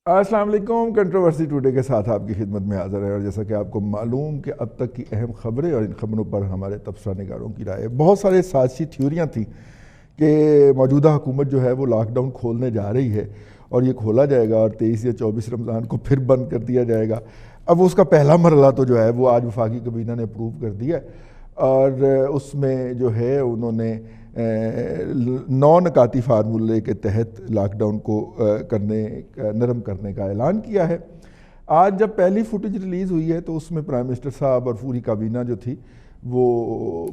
السلام علیکم. Controversy today کے ساتھ آپ کی خدمت میں حاضر ہے. اور جیسا کہ آپ کو معلوم کہ اب تک کی اہم خبریں اور ان خبروں پر ہمارے تبصرہ نگاروں کی رائے. بہت سارے سازشی تھیوریاں تھیں کہ موجودہ حکومت جو ہے وہ لاک ڈاؤن کھولنے جا رہی ہے اور یہ کھولا جائے گا اور 23 یا 24 رمضان کو پھر بند کر دیا جائے گا. اب اس کا پہلا مرحلہ تو جو ہے وہ آج وفاقی کابینہ نے اپروو کر دیا ہے اور اس میں جو ہے انہوں نے 9 نکاتی فارمولے کے تحت لاک ڈاؤن کو نرم کرنے کا اعلان کیا ہے. آج جب پہلی فوٹیج ریلیز ہوئی ہے تو اس میں پرائم منسٹر صاحب اور پوری کابینہ جو تھی وہ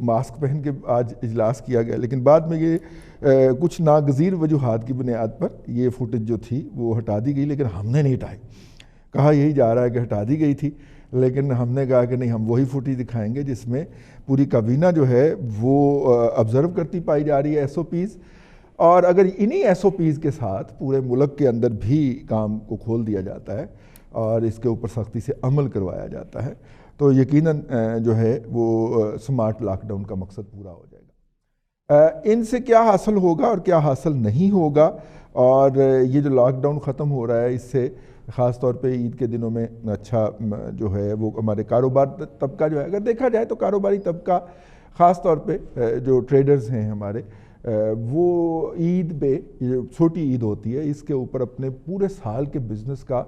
ماسک پہن کے آج اجلاس کیا گیا، لیکن بعد میں یہ کچھ ناگزیر وجوہات کی بنیاد پر یہ فوٹیج جو تھی وہ ہٹا دی گئی، لیکن ہم نے نہیں ہٹائی. کہا یہی جا رہا ہے کہ ہٹا دی گئی تھی، لیکن ہم نے کہا کہ نہیں، ہم وہی فوٹیج دکھائیں گے جس میں پوری کابینہ جو ہے وہ آبزرو کرتی پائی جا رہی ہے ایس او پیز. اور اگر انہی ایس او پیز کے ساتھ پورے ملک کے اندر بھی کام کو کھول دیا جاتا ہے اور اس کے اوپر سختی سے عمل کروایا جاتا ہے تو یقیناً جو ہے وہ سمارٹ لاک ڈاؤن کا مقصد پورا ہو جائے گا. ان سے کیا حاصل ہوگا اور کیا حاصل نہیں ہوگا، اور یہ جو لاک ڈاؤن ختم ہو رہا ہے اس سے خاص طور پہ عید کے دنوں میں اچھا جو ہے وہ ہمارے کاروبار طبقہ جو ہے، اگر دیکھا جائے تو کاروباری طبقہ خاص طور پہ جو ٹریڈرز ہیں ہمارے، وہ عید پہ، یہ چھوٹی عید ہوتی ہے، اس کے اوپر اپنے پورے سال کے بزنس کا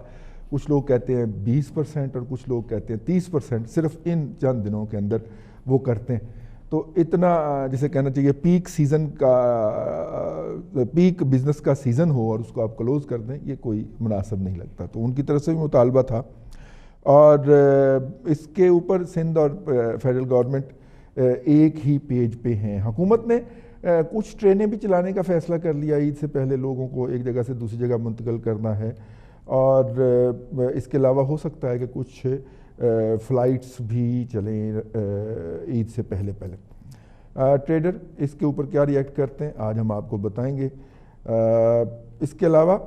کچھ لوگ کہتے ہیں 20% اور کچھ لوگ کہتے ہیں 30% صرف ان چند دنوں کے اندر وہ کرتے ہیں. تو اتنا جسے کہنا چاہیے پیک سیزن کا، پیک بزنس کا سیزن ہو اور اس کو آپ کلوز کر دیں، یہ کوئی مناسب نہیں لگتا. تو ان کی طرف سے بھی مطالبہ تھا. اور اس کے اوپر سندھ اور فیڈرل گورنمنٹ ایک ہی پیج پہ ہیں. حکومت نے کچھ ٹرینیں بھی چلانے کا فیصلہ کر لیا. عید سے پہلے لوگوں کو ایک جگہ سے دوسری جگہ منتقل کرنا ہے، اور اس کے علاوہ ہو سکتا ہے کہ کچھ فلائٹس بھی چلیں عید سے پہلے. ٹریڈر اس کے اوپر کیا ریئیکٹ کرتے ہیں آج ہم آپ کو بتائیں گے. اس کے علاوہ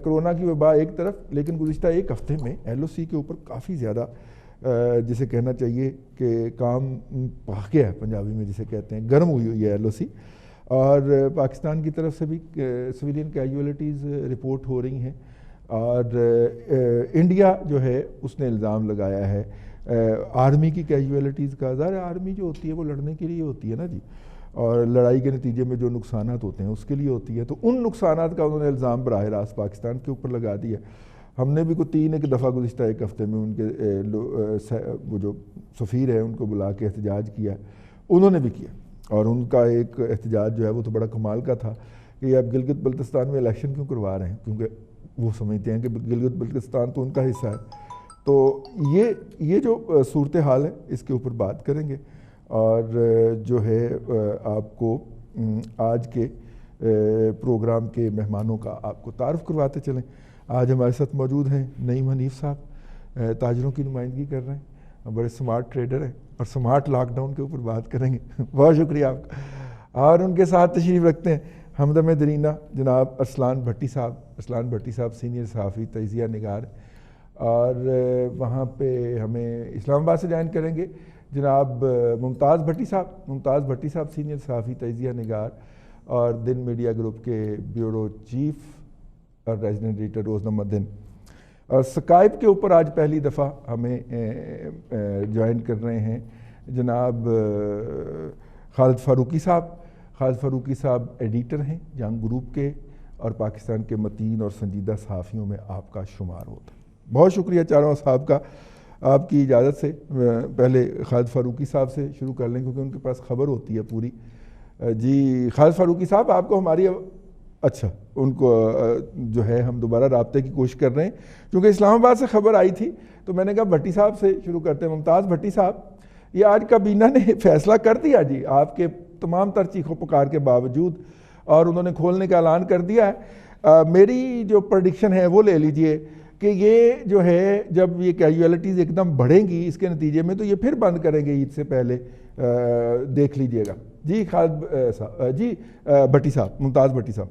کرونا کی وبا ایک طرف، لیکن گزشتہ ایک ہفتے میں ایل او سی کے اوپر کافی زیادہ جسے کہنا چاہیے کہ کام پاک گیا ہے، پنجابی میں جسے کہتے ہیں، گرم ہوئی ہے ایل او سی. اور پاکستان کی طرف سے بھی سویلین کیجولیٹیز رپورٹ ہو رہی ہیں. اور انڈیا جو ہے اس نے الزام لگایا ہے آرمی کی کیجولیٹیز کا. ظاہر آرمی جو ہوتی ہے وہ لڑنے کے لیے ہوتی ہے نا جی، اور لڑائی کے نتیجے میں جو نقصانات ہوتے ہیں اس کے لیے ہوتی ہے. تو ان نقصانات کا انہوں نے الزام براہ راست پاکستان کے اوپر لگا دیا. ہم نے بھی کوئی 3 دفعہ گزشتہ ایک ہفتے میں ان کے وہ جو سفیر ہیں ان کو بلا کے احتجاج کیا، انہوں نے بھی کیا. اور ان کا ایک احتجاج جو ہے وہ تو بڑا کمال کا تھا کہ یہ اب گلگت بلتستان میں الیکشن کیوں کروا رہے ہیں، کیونکہ وہ سمجھتے ہیں کہ گلگت بلتستان تو ان کا حصہ ہے. تو یہ جو صورتحال ہے اس کے اوپر بات کریں گے. اور جو ہے آپ کو آج کے پروگرام کے مہمانوں کا آپ کو تعارف کرواتے چلیں. آج ہمارے ساتھ موجود ہیں نعیم حنیف صاحب، تاجروں کی نمائندگی کر رہے ہیں، بڑے سمارٹ ٹریڈر ہیں اور سمارٹ لاک ڈاؤن کے اوپر بات کریں گے. بہت شکریہ آپ کا. اور ان کے ساتھ تشریف رکھتے ہیں ہمدم درینہ جناب ارسلان بھٹی صاحب. ارسلان بھٹی صاحب سینئر صحافی، تجزیہ نگار، اور وہاں پہ ہمیں اسلام آباد سے جوائن کریں گے جناب ممتاز بھٹی صاحب. ممتاز بھٹی صاحب سینئر صحافی، تجزیہ نگار اور دن میڈیا گروپ کے بیورو چیف اور ریزیڈنٹ ایڈیٹر روزنامہ دن. اور سکائپ کے اوپر آج پہلی دفعہ ہمیں جوائن کر رہے ہیں جناب خالد فاروقی صاحب. خالد فاروقی صاحب ایڈیٹر ہیں جنگ گروپ کے اور پاکستان کے متین اور سنجیدہ صحافیوں میں آپ کا شمار ہوتا ہے. بہت شکریہ چاروں صاحب کا. آپ کی اجازت سے پہلے خالد فاروقی صاحب سے شروع کر لیں کیونکہ ان کے پاس خبر ہوتی ہے پوری. جی خالد فاروقی صاحب، آپ کو ہماری اچھا ان کو جو ہے ہم دوبارہ رابطے کی کوشش کر رہے ہیں کیونکہ اسلام آباد سے خبر آئی تھی تو میں نے کہا بھٹی صاحب سے شروع کرتے ہیں. ممتاز بھٹی صاحب، یہ آج کابینہ نے فیصلہ کر دیا جی آپ کے تمام تر چیخ و پکار کے باوجود، اور انہوں نے کھولنے کا اعلان کر دیا ہے. میری جو پریڈکشن ہے وہ لے لیجئے کہ یہ جو ہے جب یہ کیجولیٹیز ایک دم بڑھیں گی اس کے نتیجے میں تو یہ پھر بند کریں گے عید سے پہلے. دیکھ لیجئے گا. جی خالد صاحب، جی بھٹی صاحب، ممتاز بھٹی صاحب.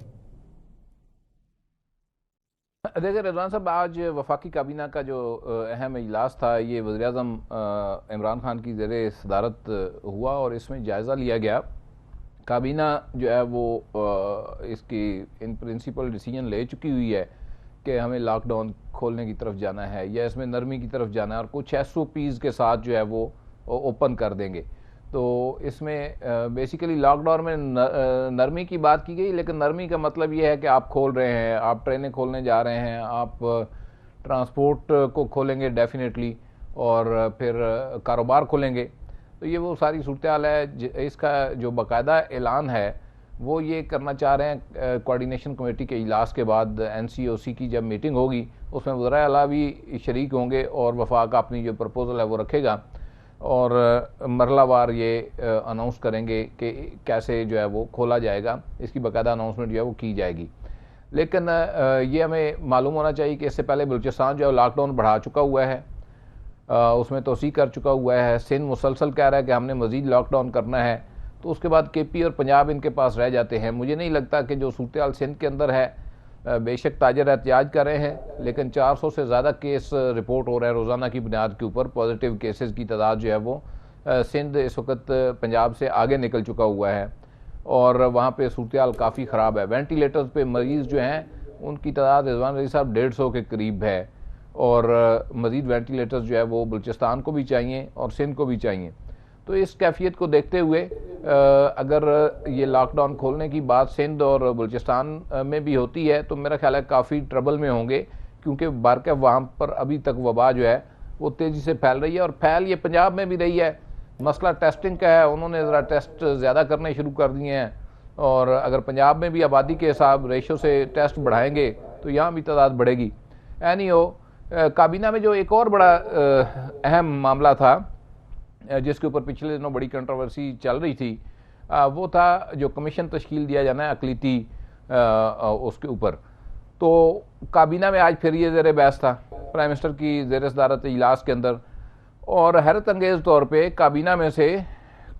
دیکھیں رضوان صاحب، آج وفاقی کابینہ کا جو اہم اجلاس تھا یہ وزیر اعظم عمران خان کی زیر صدارت ہوا اور اس میں جائزہ لیا گیا. کابینہ جو ہے وہ اس کی ان پرنسپل ڈیسیجن لے چکی ہوئی ہے کہ ہمیں لاک ڈاؤن کھولنے کی طرف جانا ہے یا اس میں نرمی کی طرف جانا ہے اور کچھ SOPs کے ساتھ جو ہے وہ اوپن کر دیں گے. تو اس میں بیسیکلی لاک ڈاؤن میں نرمی کی بات کی گئی, لیکن نرمی کا مطلب یہ ہے کہ آپ کھول رہے ہیں, آپ ٹرینیں کھولنے جا رہے ہیں, آپ ٹرانسپورٹ کو کھولیں گے ڈیفینیٹلی, اور پھر کاروبار کھولیں گے. تو یہ وہ ساری صورتحال ہے. اس کا جو باقاعدہ اعلان ہے وہ یہ کرنا چاہ رہے ہیں کوارڈینیشن کمیٹی کے اجلاس کے بعد NCOC کی جب میٹنگ ہوگی اس میں وزرائے اعلیٰ بھی شریک ہوں گے اور وفاق اپنی جو پرپوزل ہے وہ رکھے گا اور مرحلہ وار یہ اناؤنس کریں گے کہ کیسے جو ہے وہ کھولا جائے گا. اس کی باقاعدہ اناؤنسمنٹ جو ہے وہ کی جائے گی. لیکن یہ ہمیں معلوم ہونا چاہیے کہ اس سے پہلے بلوچستان جو ہے لاک ڈاؤن بڑھا چکا ہوا ہے, اس میں توسیع کر چکا ہوا ہے. سندھ مسلسل کہہ رہا ہے کہ ہم نے مزید لاک ڈاؤن کرنا ہے. تو اس کے بعد KP اور پنجاب ان کے پاس رہ جاتے ہیں. مجھے نہیں لگتا کہ جو صورتحال سندھ کے اندر ہے, بے شک تاجر احتجاج کر رہے ہیں لیکن 400 سے زیادہ کیس رپورٹ ہو رہے ہیں روزانہ کی بنیاد کے اوپر. پازیٹیو کیسز کی تعداد جو ہے وہ سندھ اس وقت پنجاب سے آگے نکل چکا ہوا ہے اور وہاں پہ صورتحال کافی خراب ہے. وینٹیلیٹرز پہ مریض جو ہیں ان کی تعداد رضوان رضی صاحب 150 کے قریب ہے, اور مزید وینٹیلیٹرز جو ہے وہ بلوچستان کو بھی چاہیے اور سندھ کو بھی چاہیے. تو اس کیفیت کو دیکھتے ہوئے اگر یہ لاک ڈاؤن کھولنے کی بات سندھ اور بلوچستان میں بھی ہوتی ہے تو میرا خیال ہے کافی ٹربل میں ہوں گے, کیونکہ بارکہ وہاں پر ابھی تک وبا جو ہے وہ تیزی سے پھیل رہی ہے, اور پھیل یہ پنجاب میں بھی رہی ہے. مسئلہ ٹیسٹنگ کا ہے, انہوں نے ذرا ٹیسٹ زیادہ کرنے شروع کر دیے ہیں, اور اگر پنجاب میں بھی آبادی کے حساب ریشو سے ٹیسٹ بڑھائیں گے تو یہاں بھی تعداد بڑھے گی. اینی ہو, کابینہ میں جو ایک اور بڑا اہم معاملہ تھا جس کے اوپر پچھلے دنوں بڑی کنٹروورسی چل رہی تھی, وہ تھا جو کمیشن تشکیل دیا جانا ہے اقلیتی اس کے اوپر. تو کابینہ میں آج پھر یہ زیر بحث تھا پرائم منسٹر کی زیر صدارت اجلاس کے اندر, اور حیرت انگیز طور پہ کابینہ میں سے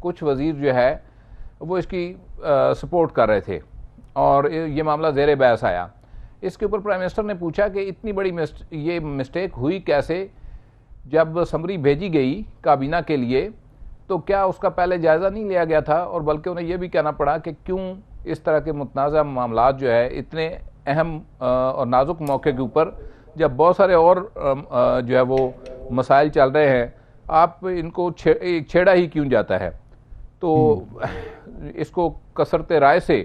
کچھ وزیر جو ہے وہ اس کی سپورٹ کر رہے تھے اور یہ معاملہ زیر بحث آیا. اس کے اوپر پرائم منسٹر نے پوچھا کہ اتنی بڑی یہ مسٹیک ہوئی کیسے, جب سمری بھیجی گئی کابینہ کے لیے تو کیا اس کا پہلے جائزہ نہیں لیا گیا تھا, اور بلکہ انہیں یہ بھی کہنا پڑا کہ کیوں اس طرح کے متنازع معاملات جو ہے اتنے اہم اور نازک موقع کے اوپر جب بہت سارے اور جو ہے وہ مسائل چل رہے ہیں آپ ان کو چھیڑا ہی کیوں جاتا ہے. تو اس کو کثرت رائے سے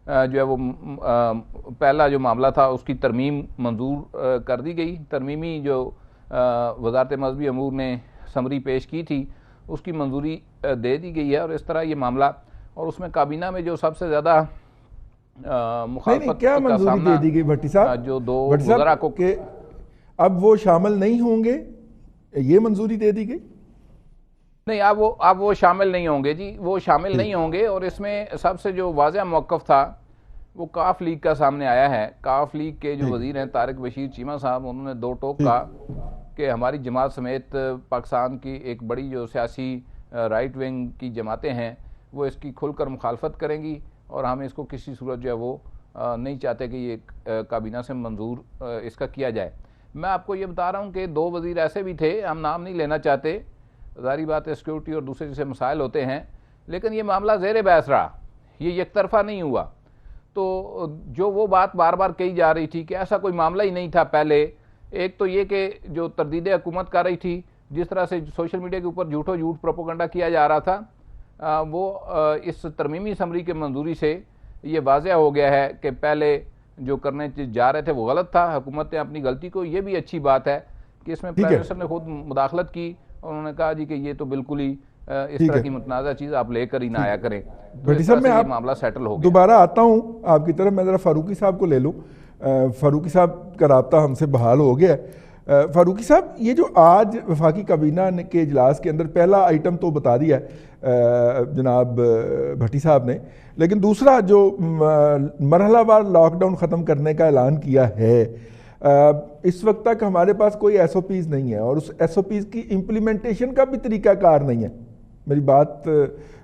جو ہے وہ پہلا جو معاملہ تھا اس کی ترمیم منظور کر دی گئی. ترمیمی جو وزارت مذہبی امور نے سمری پیش کی تھی اس کی منظوری دے دی گئی ہے, اور اس طرح یہ معاملہ, اور اس میں کابینہ میں جو سب سے زیادہ مخالفت کیا منظوری دے دی گئی بھٹی صاحب, جو دو وزراء کو کہ اب وہ شامل نہیں ہوں گے, یہ منظوری دے دی گئی؟ نہیں, اب وہ شامل نہیں ہوں گے جی, وہ شامل نہیں ہوں گے. اور اس میں سب سے جو واضح موقف تھا وہ کاف لیگ کا سامنے آیا ہے. کاف لیگ کے جو وزیر ہیں طارق بشیر چیمہ صاحب, انہوں نے دو ٹوک کہا کہ ہماری جماعت سمیت پاکستان کی ایک بڑی جو سیاسی رائٹ ونگ کی جماعتیں ہیں وہ اس کی کھل کر مخالفت کریں گی, اور ہم اس کو کسی صورت جو ہے وہ نہیں چاہتے کہ یہ کابینہ سے منظور اس کا کیا جائے. میں آپ کو یہ بتا رہا ہوں کہ دو وزیر ایسے بھی تھے, ہم نام نہیں لینا چاہتے, ظاہری بات ہے سیکورٹی اور دوسرے جیسے مسائل ہوتے ہیں, لیکن یہ معاملہ زیر بحث رہا, یہ یک طرفہ نہیں ہوا. تو جو وہ بات بار بار کہی جا رہی تھی کہ ایسا کوئی معاملہ ہی نہیں تھا پہلے, ایک تو یہ کہ جو تردید حکومت کر رہی تھی, جس طرح سے سوشل میڈیا کے اوپر جھوٹو جھوٹ پروپیگنڈا کیا جا رہا تھا, وہ اس ترمیمی اسمبلی کے منظوری سے یہ واضح ہو گیا ہے کہ پہلے جو کرنے جا رہے تھے وہ غلط تھا. حکومت نے اپنی غلطی کو, یہ بھی اچھی بات ہے کہ اس میں پرائم منسٹر نے خود مداخلت کی اور انہوں نے کہا جی کہ یہ تو بالکل ہی اس طرح کی متنازع چیز آپ لے کر ہی نہ آیا کریں. بھٹی صاحب میں معاملہ سیٹل ہو گیا. دوبارہ آتا ہوں آپ کی طرف, میں ذرا فاروقی صاحب کو لے لوں. فاروقی صاحب کا رابطہ ہم سے بحال ہو گیا ہے. فاروقی صاحب, یہ جو آج وفاقی کابینہ کے اجلاس کے اندر پہلا آئٹم تو بتا دیا ہے جناب بھٹی صاحب نے, لیکن دوسرا جو مرحلہ وار لاک ڈاؤن ختم کرنے کا اعلان کیا ہے, اس وقت تک ہمارے پاس کوئی SOPs نہیں ہے اور اس SOPs کی امپلیمنٹیشن کا بھی طریقہ کار نہیں ہے. میری بات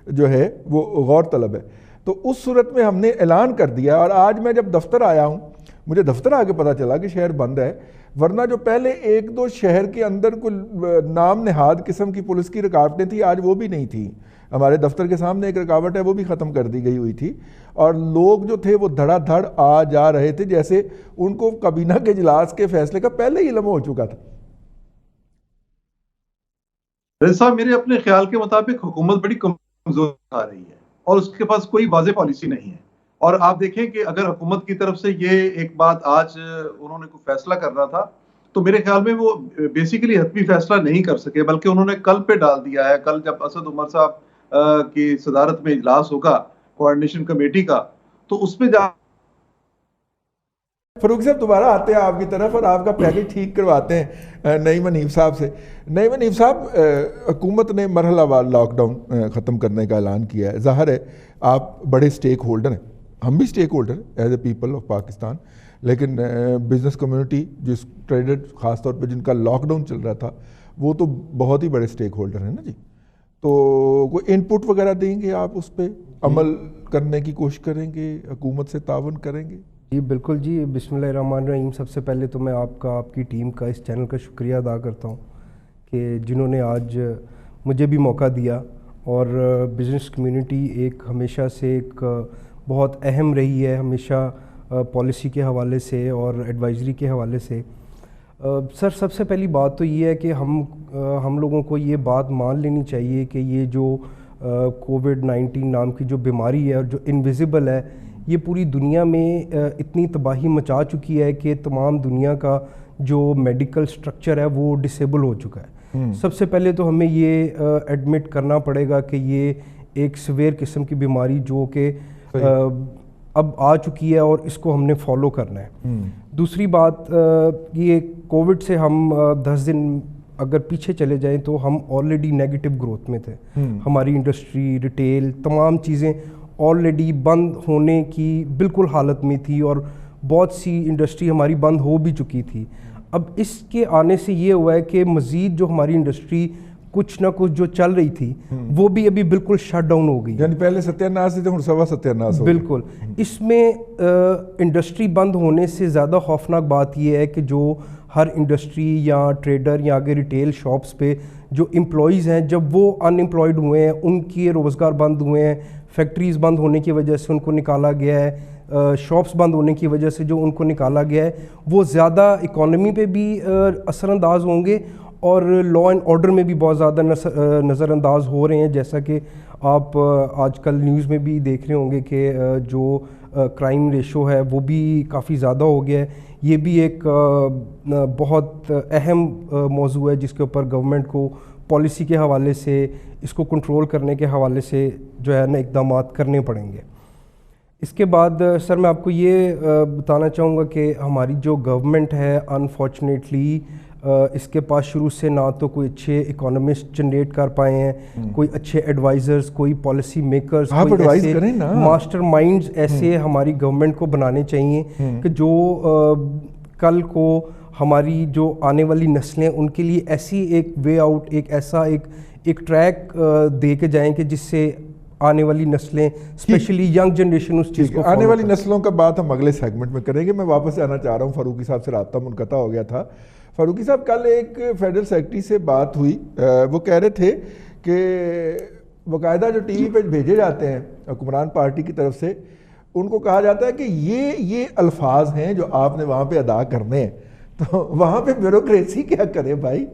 جو ہے وہ غور طلب ہے. تو اس صورت میں ہم نے اعلان کر دیا. اور آج میں جب دفتر آیا ہوں, مجھے دفتر آ کے پتہ چلا کہ شہر بند ہے, ورنہ جو پہلے ایک دو شہر کے اندر کوئی نام نہاد قسم کی پولیس کی رکاوٹیں تھیں, آج وہ بھی نہیں تھیں. ہمارے دفتر کے سامنے ایک رکاوٹ ہے, وہ بھی ختم کر دی گئی ہوئی تھی, اور لوگ جو تھے وہ دھڑا دھڑ آ جا رہے تھے جیسے ان کو کابینہ کے اجلاس کے فیصلے کا پہلے ہی علم ہو چکا تھا. رضا صاحب, میرے اپنے خیال کے مطابق حکومت بڑی کمزور آ رہی ہے اور اس کے پاس کوئی واضح پالیسی نہیں ہے. اور آپ دیکھیں کہ اگر حکومت کی طرف سے یہ ایک بات آج انہوں نے کوئی فیصلہ کرنا تھا تو میرے خیال میں وہ بیسیکلی حتمی فیصلہ نہیں کر سکے, بلکہ انہوں نے کل پہ ڈال دیا ہے. کل جب اسد عمر صاحب کی صدارت میں اجلاس ہوگا کوارڈینیشن کمیٹی کا, تو اس میں فاروق صاحب دوبارہ آتے ہیں آپ کی طرف اور آپ کا پیکج ٹھیک کرواتے ہیں نعیم حنیف صاحب سے. نعیم حنیف صاحب, حکومت نے مرحلہ وار لاک ڈاؤن ختم کرنے کا اعلان کیا ہے. ظاہر ہے آپ بڑے سٹیک ہولڈر ہیں, ہم بھی سٹیک ہولڈر ہیں as a people of Pakistan, لیکن بزنس کمیونٹی جس ٹریڈر خاص طور پہ جن کا لاک ڈاؤن چل رہا تھا وہ تو بہت ہی بڑے سٹیک ہولڈر ہیں نا جی. تو کوئی ان پٹ وغیرہ دیں گے آپ, اس پہ عمل کرنے کی کوشش کریں گے, حکومت سے تعاون کریں گے؟ جی بالکل جی, بسم اللہ الرحمن الرحیم. سب سے پہلے تو میں آپ کی ٹیم کا, اس چینل کا شکریہ ادا کرتا ہوں کہ جنہوں نے آج مجھے بھی موقع دیا. اور بزنس کمیونٹی ایک ہمیشہ سے ایک بہت اہم رہی ہے, ہمیشہ پالیسی کے حوالے سے اور ایڈوائزری کے حوالے سے. سر سب سے پہلی بات تو یہ ہے کہ ہم لوگوں کو یہ بات مان لینی چاہیے کہ یہ جو کووڈ-19 نام کی جو بیماری ہے اور جو انویزیبل ہے, یہ پوری دنیا میں اتنی تباہی مچا چکی ہے کہ تمام دنیا کا جو میڈیکل سٹرکچر ہے وہ ڈسیبل ہو چکا ہے. سب سے پہلے تو ہمیں یہ ایڈمٹ کرنا پڑے گا کہ یہ ایک سویئر قسم کی بیماری جو کہ اب آ چکی ہے اور اس کو ہم نے فالو کرنا ہے. دوسری بات, یہ کووڈ سے ہم 10 دن اگر پیچھے چلے جائیں تو ہم آلریڈی نیگیٹو گروتھ میں تھے. ہماری انڈسٹری, ریٹیل, تمام چیزیں آلریڈی بند ہونے کی بالکل حالت میں تھی اور بہت سی انڈسٹری ہماری بند ہو بھی چکی تھی. اب اس کے آنے سے یہ ہوا ہے کہ مزید جو ہماری انڈسٹری کچھ نہ کچھ جو چل رہی تھی وہ بھی ابھی بالکل شٹ ڈاؤن ہو گئی. یعنی پہلے ستیہ تھے, ہوں سوا ستیہ ناس. بالکل. اس میں انڈسٹری بند ہونے سے زیادہ خوفناک بات یہ ہے کہ جو ہر انڈسٹری یا ٹریڈر یا آگے ریٹیل شاپس پہ جو امپلائیز ہیں, جب وہ ان امپلائڈ ہوئے ہیں, ان کے روزگار بند ہوئے ہیں, فیکٹریز بند ہونے کی وجہ سے ان کو نکالا گیا ہے, شاپس بند ہونے کی وجہ سے جو ان کو نکالا گیا ہے, وہ زیادہ اکانومی پہ بھی اثر انداز ہوں گے اور لا اینڈ آرڈر میں بھی بہت زیادہ نظر انداز ہو رہے ہیں. جیسا کہ آپ آج کل نیوز میں بھی دیکھ رہے ہوں گے کہ جو کرائم ریشو ہے وہ بھی کافی زیادہ ہو گیا ہے. یہ بھی ایک بہت اہم موضوع ہے جس کے اوپر گورنمنٹ کو پالیسی کے حوالے سے, اس کو کنٹرول کرنے کے حوالے سے جو ہے نا اقدامات کرنے پڑیں گے. اس کے بعد سر میں آپ کو یہ بتانا چاہوں گا کہ ہماری جو گورنمنٹ ہے انفارچونیٹلی اس کے پاس شروع سے نہ تو کوئی اچھے اکانومسٹ جنریٹ کر پائے ہیں, کوئی اچھے ایڈوائزرز, کوئی پالیسی میکرز, کوئی ایسے ماسٹر مائنڈز ایسے ہماری گورنمنٹ کو بنانے چاہیے کہ جو کل کو ہماری جو آنے والی نسلیں ان کے لیے ایسی ایک وے آؤٹ, ایک ایسا ایک ٹریک دے کے جائیں کہ جس سے آنے والی نسلیں اسپیشلی ینگ جنریشن اس چیز کو آنے والی نسلوں کا بات ہم اگلے سیگمنٹ میں کریں گے. میں واپس آنا چاہ رہا ہوں, فاروقی صاحب سے رابطہ منقطع ہو گیا تھا. فاروقی صاحب, کل ایک فیڈرل سیکرٹری سے بات ہوئی, وہ کہہ رہے تھے کہ باقاعدہ جو ٹی وی پہ بھیجے جاتے ہیں حکمران پارٹی کی طرف سے, ان کو کہا جاتا ہے کہ یہ الفاظ ہیں جو آپ نے وہاں پہ ادا کرنے ہیں. تو وہاں پہ بیوروکریسی کیا کرے بھائی,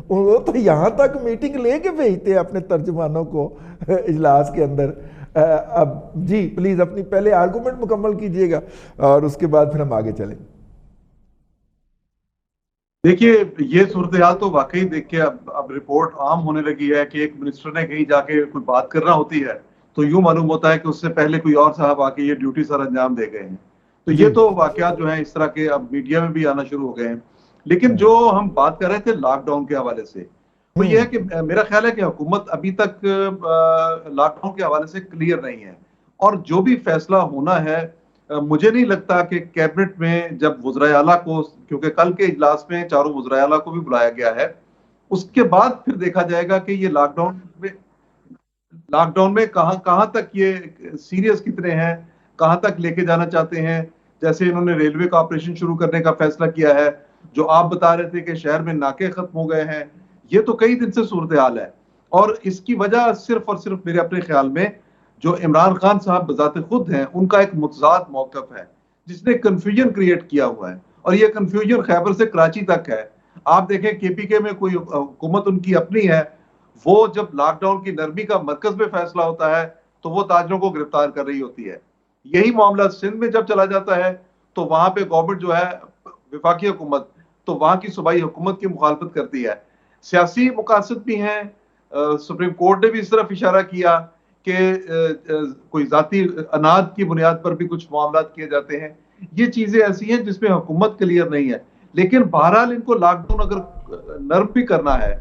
وہ تو یہاں تک میٹنگ لے کے بھیجتے ہیں اپنے ترجمانوں کو اجلاس کے اندر. اب جی پلیز اپنی پہلے آرگومنٹ مکمل کیجئے گا اور اس کے بعد پھر ہم آگے چلیں. دیکھیے, یہ صورتحال تو واقعی دیکھ کے اب رپورٹ عام ہونے لگی ہے کہ ایک منسٹر نے کہیں جا کے کوئی بات کرنا ہوتی ہے تو یوں معلوم ہوتا ہے کہ اس سے پہلے کوئی اور صاحب آ کے یہ ڈیوٹی سر انجام دے گئے ہیں. تو یہ تو واقعات جو ہیں اس طرح کے اب میڈیا میں بھی آنا شروع ہو گئے ہیں. لیکن جو ہم بات کر رہے تھے لاک ڈاؤن کے حوالے سے, وہ یہ ہے کہ میرا خیال ہے کہ حکومت ابھی تک لاک ڈاؤن کے حوالے سے کلیئر نہیں ہے, اور جو بھی فیصلہ ہونا ہے مجھے نہیں لگتا کہ کیبنٹ میں جب وزرائے اعلیٰ کو, کیونکہ کل کے اجلاس میں چاروں وزرائے اعلیٰ کو بھی بلایا گیا ہے, اس کے بعد پھر دیکھا جائے گا کہ یہ لاک ڈاؤن لاک ڈاؤن میں کہاں تک یہ سیریس کتنے ہیں, کہاں تک لے کے جانا چاہتے ہیں. جیسے انہوں نے ریلوے کا آپریشن شروع کرنے کا فیصلہ کیا ہے, جو آپ بتا رہے تھے کہ شہر میں ناکے ختم ہو گئے ہیں, یہ تو کئی دن سے صورتحال ہے. اور اس کی وجہ صرف اور صرف میرے اپنے خیال میں جو عمران خان صاحب بذات خود ہیں, ان کا ایک متضاد موقف ہے جس نے کنفیوژن کریٹ کیا ہوا ہے. اور یہ کنفیوژن خیبر سے کراچی تک ہے. آپ دیکھیں کے پی کے میں کوئی حکومت ان کی اپنی ہے, وہ جب لاک ڈاؤن کی نرمی کا مرکز میں فیصلہ ہوتا ہے تو وہ تاجروں کو گرفتار کر رہی ہوتی ہے. یہی معاملہ سندھ میں جب چلا جاتا ہے تو وہاں پہ گورنمنٹ جو ہے وفاقی حکومت, تو وہاں کی صوبائی حکومت کی مخالفت کرتی ہے. سیاسی مقاصد بھی ہیں. سپریم کورٹ نے بھی اس طرف اشارہ کیا کہ کوئی ذاتی اناد کی بنیاد پر بھی کچھ معاملات کیے جاتے ہیں. یہ چیزیں ایسی ہیں جس میں حکومت کلیئر نہیں ہے. لیکن بہرحال ان کو لاک ڈاؤن اگر نرم بھی کرنا ہے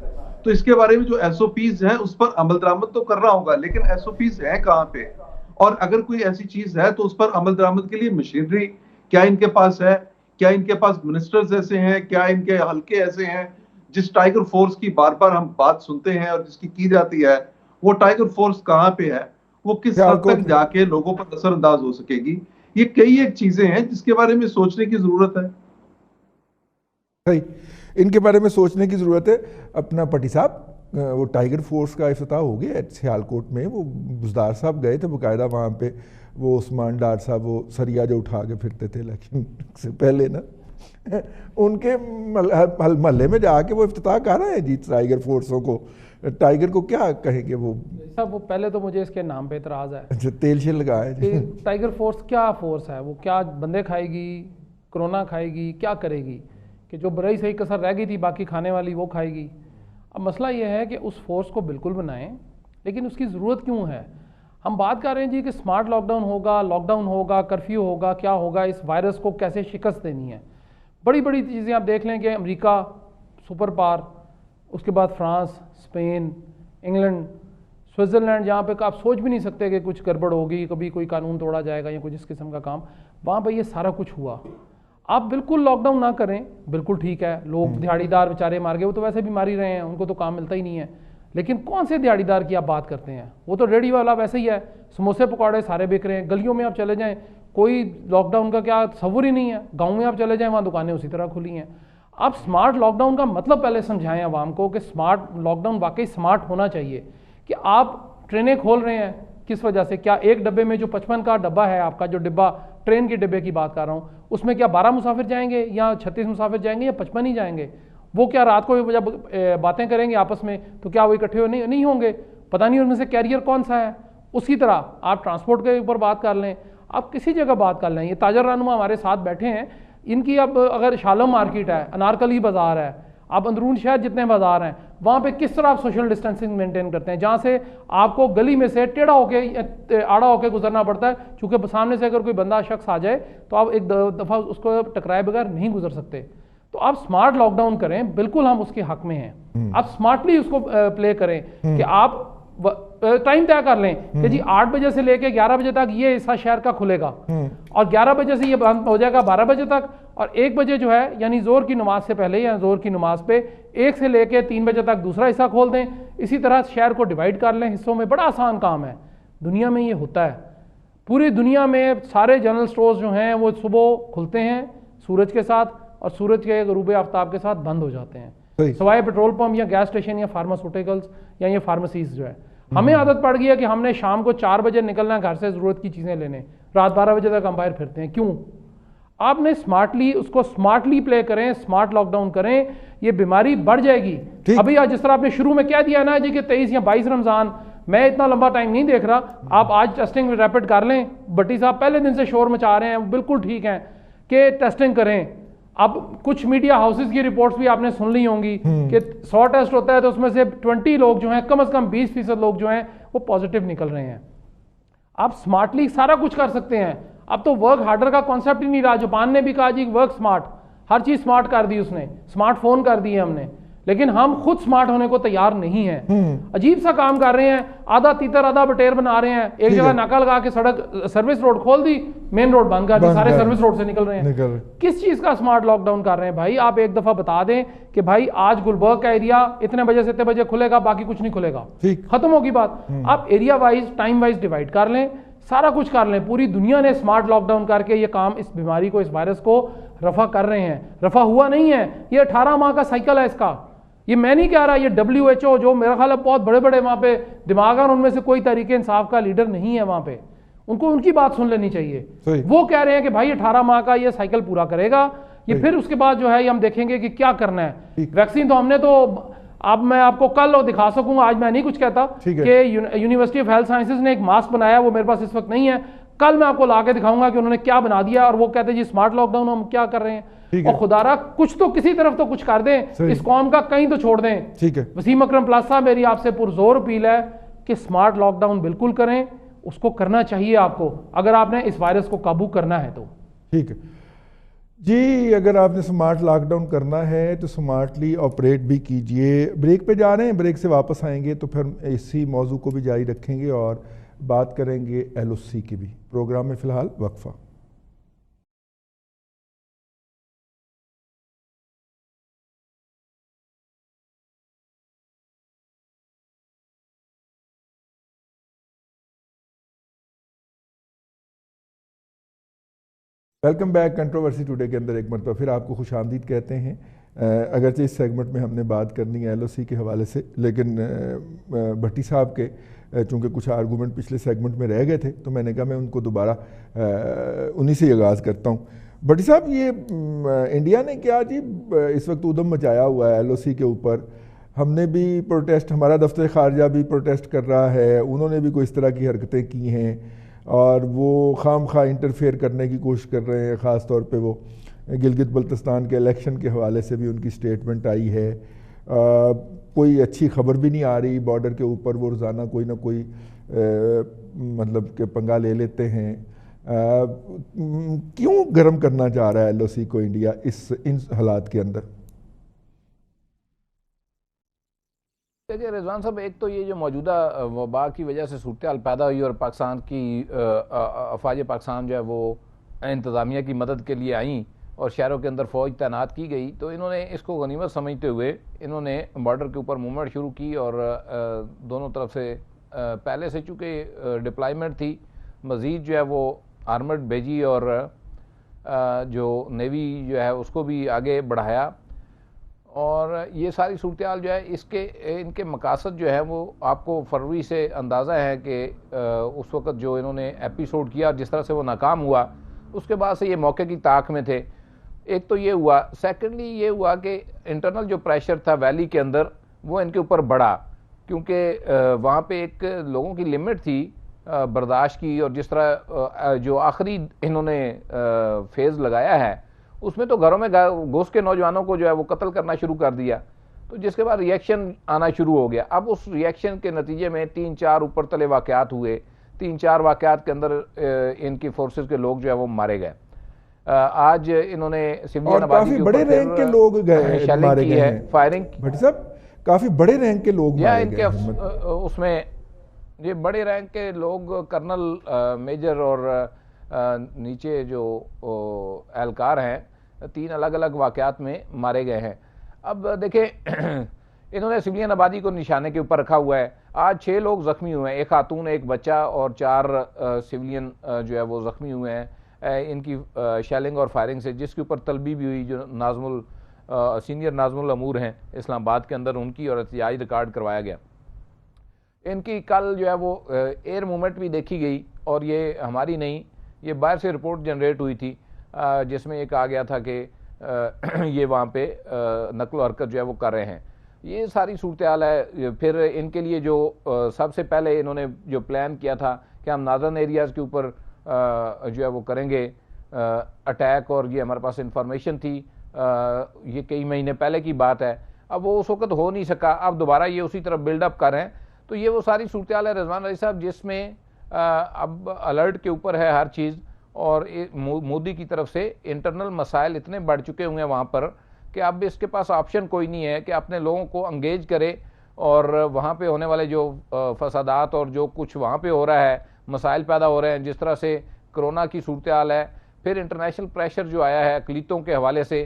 تو اس کے بارے میں جو ایس او پیز ہیں اس پر عمل درآمد تو کرنا ہوگا, لیکن ایس او پیز ہیں کہاں پہ؟ اور اگر کوئی ایسی چیز ہے تو اس پر عمل درآمد کے لیے مشینری کیا ان کے پاس ہے؟ کیا ان کے پاس منسٹرز ایسے ہیں؟ کیا ان کے حلقے ایسے ہیں؟ جس ٹائیگر فورس کی بار بار ہم بات سنتے ہیں اور جس کی جاتی ہے, وہ ٹائیگر فورس کہاں پہ ہے؟ وہ کس حد تک جا کے لوگوں پر اثر انداز ہو سکے گی؟ یہ کئی ایک چیزیں ہیں جس کے بارے میں سوچنے کی ضرورت ہے. ان کے بارے میں سوچنے کی ضرورت ہے. اپنا پٹی صاحب, وہ ٹائیگر فورس کا افتتاح ہو گیا سیالکوٹ میں, وہ بزدار صاحب گئے تھے باقاعدہ وہاں پہ, وہ عثمان ڈار صاحب وہ سریا جو اٹھا کے پھرتے تھے لیکن سے پہلے نا ان کے محلے میں جا کے وہ افتتاح کر رہے ہیں جی ٹائیگر فورسوں کو. ٹائیگر کو کیا کہیں گے وہ صاحب؟ وہ پہلے تو مجھے اس کے نام پہ اعتراض ہے. اچھا, تیل شیل لگائے جی. ٹائیگر فورس کیا فورس ہے؟ وہ کیا بندے کھائے گی, کرونا کھائے گی, کیا کرے گی؟ کہ جو برئی صحیح کسر رہ گئی تھی باقی کھانے والی وہ کھائے گی. اب مسئلہ یہ ہے کہ اس فورس کو بالکل بنائیں, لیکن اس کی ضرورت کیوں ہے؟ ہم بات کر رہے ہیں جی کہ سمارٹ لاک ڈاؤن ہوگا, کرفیو ہوگا, کیا ہوگا, اس وائرس کو کیسے شکست دینی ہے. بڑی بڑی چیزیں آپ دیکھ لیں کہ امریکہ سپر پاور, اس کے بعد فرانس, اسپین, انگلینڈ, سوئٹزرلینڈ, جہاں پہ آپ سوچ بھی نہیں سکتے کہ کچھ گڑبڑ ہوگی, کبھی کوئی قانون توڑا جائے گا یا کچھ اس قسم کا کام, وہاں پہ یہ سارا کچھ ہوا. آپ بالکل لاک ڈاؤن نہ کریں, بالکل ٹھیک ہے, لوگ دیہڑی دار بیچارے مار گئے, وہ تو ویسے بھی مار ہی رہے ہیں, ان کو تو کام ملتا ہی نہیں ہے. لیکن کون سے دیہڑی دار کی آپ بات کرتے ہیں؟ وہ تو ریڈی والا ویسے ہی ہے, سموسے پکوڑے سارے بک رہے ہیں. گلیوں میں آپ چلے جائیں, کوئی لاک ڈاؤن کا کیا تصور ہی نہیں ہے. گاؤں میں آپ چلے جائیں, وہاں دکانیں اسی طرح کھلی ہیں. آپ سمارٹ لاک ڈاؤن کا مطلب پہلے سمجھائیں عوام کو کہ سمارٹ لاک ڈاؤن واقعی سمارٹ ہونا چاہیے. کہ آپ ٹرینیں کھول رہے ہیں کس وجہ سے؟ کیا ایک ڈبے میں جو 55 کا ڈبہ ہے آپ کا, جو ڈبہ ٹرین کے ڈبے کی بات کر رہا ہوں, اس میں کیا 12 مسافر جائیں گے یا 36 مسافر جائیں گے یا 55 ہی جائیں گے؟ وہ کیا رات کو جب باتیں کریں گے آپس میں تو کیا وہ اکٹھے نہیں ہوں گے؟ پتہ نہیں ان میں سے کیریئر کون سا ہے. اسی طرح آپ ٹرانسپورٹ کے اوپر بات کر لیں, آپ کسی جگہ بات کر لیں. یہ تاجر رہنما ہمارے ساتھ بیٹھے ہیں, ان کی اب اگر شالم مارکیٹ ہے, انارکلی بازار ہے, آپ اندرون شہر جتنے بازار ہیں وہاں پہ کس طرح آپ سوشل ڈسٹینسنگ مینٹین کرتے ہیں, جہاں سے آپ کو گلی میں سے ٹیڑھا ہو کے آڑا ہو کے گزرنا پڑتا ہے, چونکہ سامنے سے اگر کوئی بندہ شخص آ جائے تو آپ ایک دفعہ اس کو ٹکرائے بغیر نہیں گزر سکتے. تو آپ سمارٹ لاک ڈاؤن کریں, بالکل ہم اس کے حق میں ہیں. آپ سمارٹلی اس کو پلے کریں کہ آپ ٹائم طے کر لیں کہ جی 8 بجے سے لے کے 11 بجے تک یہ حصہ شہر کا کھلے گا, اور 11 بجے سے یہ بند ہو جائے گا 12 بجے تک, اور 1 بجے جو ہے یعنی زور کی نماز سے پہلے یا زور کی نماز پہ 1 سے لے کے 3 بجے تک دوسرا حصہ کھول دیں. اسی طرح شہر کو ڈیوائیڈ کر لیں حصوں میں. بڑا آسان کام ہے, دنیا میں یہ ہوتا ہے. پوری دنیا میں سارے جنرل سٹورز جو ہیں وہ صبح کھلتے ہیں سورج کے ساتھ اور سورج کے غروب آفتاب کے ساتھ بند ہو جاتے ہیں, سوائے پیٹرول پمپ یا گیس اسٹیشن یا فارماسیوٹیکلز یا یہ فارمیسیز جو ہے. ہمیں عادت پڑ گئی ہے کہ ہم نے شام کو 4 بجے نکلنا ہے گھر سے ضرورت کی چیزیں لینے, رات 12 بجے تک ہم باہر پھرتے ہیں. کیوں؟ آپ نے سمارٹلی اس کو سمارٹلی پلے کریں, سمارٹ لاک ڈاؤن کریں, یہ بیماری بڑھ جائے گی. ابھی جس طرح آپ نے شروع میں کہہ دیا نا جی کہ 23 یا 22 رمضان, میں اتنا لمبا ٹائم نہیں دیکھ رہا, آپ آج ٹیسٹنگ ریپڈ کر لیں. بٹی صاحب پہلے دن سے شور مچا رہے ہیں, بالکل ٹھیک ہیں کہ ٹیسٹنگ کریں. اب کچھ میڈیا ہاؤسز کی رپورٹس بھی آپ نے سن لی ہوں گی کہ 100 ٹیسٹ ہوتا ہے تو اس میں سے 20 لوگ جو ہیں, کم از کم 20% لوگ جو ہیں وہ پازیٹیو نکل رہے ہیں. آپ سمارٹلی سارا کچھ کر سکتے ہیں. اب تو ورک ہارڈر کا کانسیپٹ ہی نہیں رہا. جاپان نے بھی کہا جی ورک سمارٹ, ہر چیز سمارٹ کر دی اس نے, سمارٹ فون کر دیے ہم نے. لیکن ہم خود سمارٹ ہونے کو تیار نہیں ہیں. عجیب سا کام کر رہے ہیں, آدھا تیتر آدھا بٹیر بنا رہے ہیں, ایک جگہ ناکا لگا کے سڑک سروس روڈ کھول دی, مین روڈ بند کر دی, سارے سروس روڈ سے نکل رہے ہیں. کس چیز کا سمارٹ لاک ڈاؤن کر رہے ہیں بھائی؟ آپ ایک دفعہ بتا دیں کہ بھائی آج گلبرگ کا ایریا اتنے بجے سے اتنے بجے کھلے گا, باقی کچھ نہیں کھلے گا, ختم ہوگی بات. آپ area wise time wise divide کر لیں, سارا کچھ کر لیں. پوری دنیا نے سمارٹ لاک ڈاؤن کر کے یہ کام, اس بیماری کو, اس وائرس کو رفع کر رہے ہیں. رفع ہوا نہیں ہے, یہ 18 ماہ کا سائیکل ہے اس کا. یہ میں نہیں کہہ رہا, یہ WHO جو میرا خیال ہے بہت بڑے بڑے وہاں پہ دماغ ہیں, ان میں سے کوئی تحریک انصاف کا لیڈر نہیں ہے وہاں پہ, ان کو ان کی بات سن لینی چاہیے. وہ کہہ رہے ہیں کہ بھائی 18 ماہ کا یہ سائیکل پورا کرے گا, یہ پھر اس کے بعد جو ہے یہ ہم دیکھیں گے کہ کیا کرنا ہے. ویکسین تو ہم نے تو, اب میں آپ کو کل دکھا سکوں گا, آج میں نہیں کچھ کہتا, کہ یونیورسٹی آف ہیلتھ سائنسز نے ایک ماسک بنایا, وہ میرے پاس اس وقت نہیں ہے, کل میں آپ کو لا کے دکھاؤں گا کہ انہوں نے کیا بنا دیا, اور وہ کہتے ہیں جی سمارٹ لاک ڈاؤن ہم کیا کر رہے ہیں. اور خدا را کچھ تو کسی طرف تو کچھ کر دیں, اس قوم کا کہیں تو چھوڑ دیں. وسیم اکرم پلاسا, میری آپ سے پرزور اپیل ہے کہ سمارٹ لاک ڈاؤن بالکل کریں, اس کو کرنا چاہیے آپ کو, اگر آپ نے اس وائرس کو قابو کرنا ہے تو. ٹھیک ہے جی, اگر آپ نے سمارٹ لاک ڈاؤن کرنا ہے تو سمارٹلی آپریٹ بھی کیجئے. بریک پہ جا رہے ہیں, بریک سے واپس آئیں گے تو پھر اسی موضوع کو بھی جاری رکھیں گے اور بات کریں گے LOC کی بھی. پروگرام میں فی الحال وقفہ. Welcome back. کنٹروورسی ٹوڈے کے اندر ایک مرتبہ پھر آپ کو خوش آمدید کہتے ہیں. اگرچہ اس سیگمنٹ میں ہم نے بات کرنی ہے LOC کے حوالے سے, لیکن بھٹی صاحب کے چونکہ کچھ آرگومنٹ پچھلے سیگمنٹ میں رہ گئے تھے تو میں نے کہا میں ان کو دوبارہ انہی سے آغاز کرتا ہوں. بھٹی صاحب, یہ انڈیا نے کیا جی اس وقت ادھم مچایا ہوا ہے LOC کے اوپر. ہم نے بھی پروٹیسٹ, ہمارا دفتر خارجہ بھی پروٹیسٹ کر رہا ہے, انہوں نے بھی کوئی اس طرح کی حرکتیں کی ہیں اور وہ خام خواہ انٹرفیئر کرنے کی کوشش کر رہے ہیں. خاص طور پہ وہ گلگت بلتستان کے الیکشن کے حوالے سے بھی ان کی سٹیٹمنٹ آئی ہے. کوئی اچھی خبر بھی نہیں آ رہی, بارڈر کے اوپر وہ روزانہ کوئی نہ کوئی مطلب کہ پنگا لے لیتے ہیں. کیوں گرم کرنا چاہ رہا ہے LOC کو انڈیا ان حالات کے اندر؟ دیکھیے رضوان صاحب, ایک تو یہ جو موجودہ وبا کی وجہ سے صورتحال پیدا ہوئی اور پاکستان کی افواج پاکستان جو ہے وہ انتظامیہ کی مدد کے لیے آئیں اور شہروں کے اندر فوج تعینات کی گئی, تو انہوں نے اس کو غنیمت سمجھتے ہوئے انہوں نے بارڈر کے اوپر موومنٹ شروع کی اور دونوں طرف سے پہلے سے چونکہ ڈپلائمنٹ تھی, مزید جو ہے وہ آرمڈ بھیجی اور جو نیوی جو ہے اس کو بھی آگے بڑھایا. اور یہ ساری صورتحال جو ہے ان کے مقاصد جو ہے وہ آپ کو فروری سے اندازہ ہے کہ اس وقت جو انہوں نے ایپیسوڈ کیا جس طرح سے وہ ناکام ہوا, اس کے بعد سے یہ موقع کی طاق میں تھے. ایک تو یہ ہوا. سیکنڈلی یہ ہوا کہ انٹرنل جو پریشر تھا ویلی کے اندر وہ ان کے اوپر بڑھا, کیونکہ وہاں پہ ایک لوگوں کی لمٹ تھی برداشت کی, اور جس طرح جو آخری انہوں نے فیز لگایا ہے اس میں تو گھروں میں گھس کے نوجوانوں کو جو ہے وہ قتل کرنا شروع کر دیا, تو جس کے بعد ریئیکشن آنا شروع ہو گیا. اب اس ریئیکشن کے نتیجے میں 3-4 اوپر تلے واقعات ہوئے. 3-4 واقعات کے اندر ان کی فورسز کے لوگ جو ہے وہ مارے گئے. آج انہوں نے سویلین آبادی کے اوپر بڑے رینک کے لوگ مارے گئے ہیں. فائرنگ بھٹی صاحب کافی بڑے رینک کے لوگ مارے گئے ہیں. اس میں یہ بڑے رینک کے لوگ کرنل, میجر اور نیچے جو اہلکار ہیں 3 الگ الگ واقعات میں مارے گئے ہیں. اب دیکھیں انہوں نے سویلین آبادی کو نشانے کے اوپر رکھا ہوا ہے. آج 6 لوگ زخمی ہوئے ہیں, 1 خاتون, 1 بچہ اور 4 سویلین جو ہے وہ زخمی ہوئے ہیں ان کی شیلنگ اور فائرنگ سے, جس کے اوپر طلبی بھی ہوئی جو سینئر ناظم الامور ہیں اسلام آباد کے اندر, ان کی اور احتجاج ریکارڈ کروایا گیا. ان کی کل جو ہے وہ ایئر موومنٹ بھی دیکھی گئی, اور یہ ہماری نہیں, یہ باہر سے رپورٹ جنریٹ ہوئی تھی جس میں یہ کہا گیا تھا کہ یہ وہاں پہ نقل و حرکت جو ہے وہ کر رہے ہیں. یہ ساری صورتحال ہے. پھر ان کے لیے جو سب سے پہلے انہوں نے جو پلان کیا تھا کہ ہم ناردرن ایریاز کے اوپر جو ہے وہ کریں گے اٹیک, اور یہ ہمارے پاس انفارمیشن تھی, یہ کئی مہینے پہلے کی بات ہے. اب وہ اس وقت ہو نہیں سکا, اب دوبارہ یہ اسی طرح بلڈ اپ کر رہے ہیں. تو یہ وہ ساری صورتحال ہے رضوان علی صاحب جس میں اب الرٹ کے اوپر ہے ہر چیز, اور مودی کی طرف سے انٹرنل مسائل اتنے بڑھ چکے ہوئے ہیں وہاں پر کہ اب اس کے پاس آپشن کوئی نہیں ہے کہ اپنے لوگوں کو انگیج کرے اور وہاں پہ ہونے والے جو فسادات اور جو کچھ وہاں پہ ہو رہا ہے، مسائل پیدا ہو رہے ہیں، جس طرح سے کرونا کی صورتحال ہے، پھر انٹرنیشنل پریشر جو آیا ہے اقلیتوں کے حوالے سے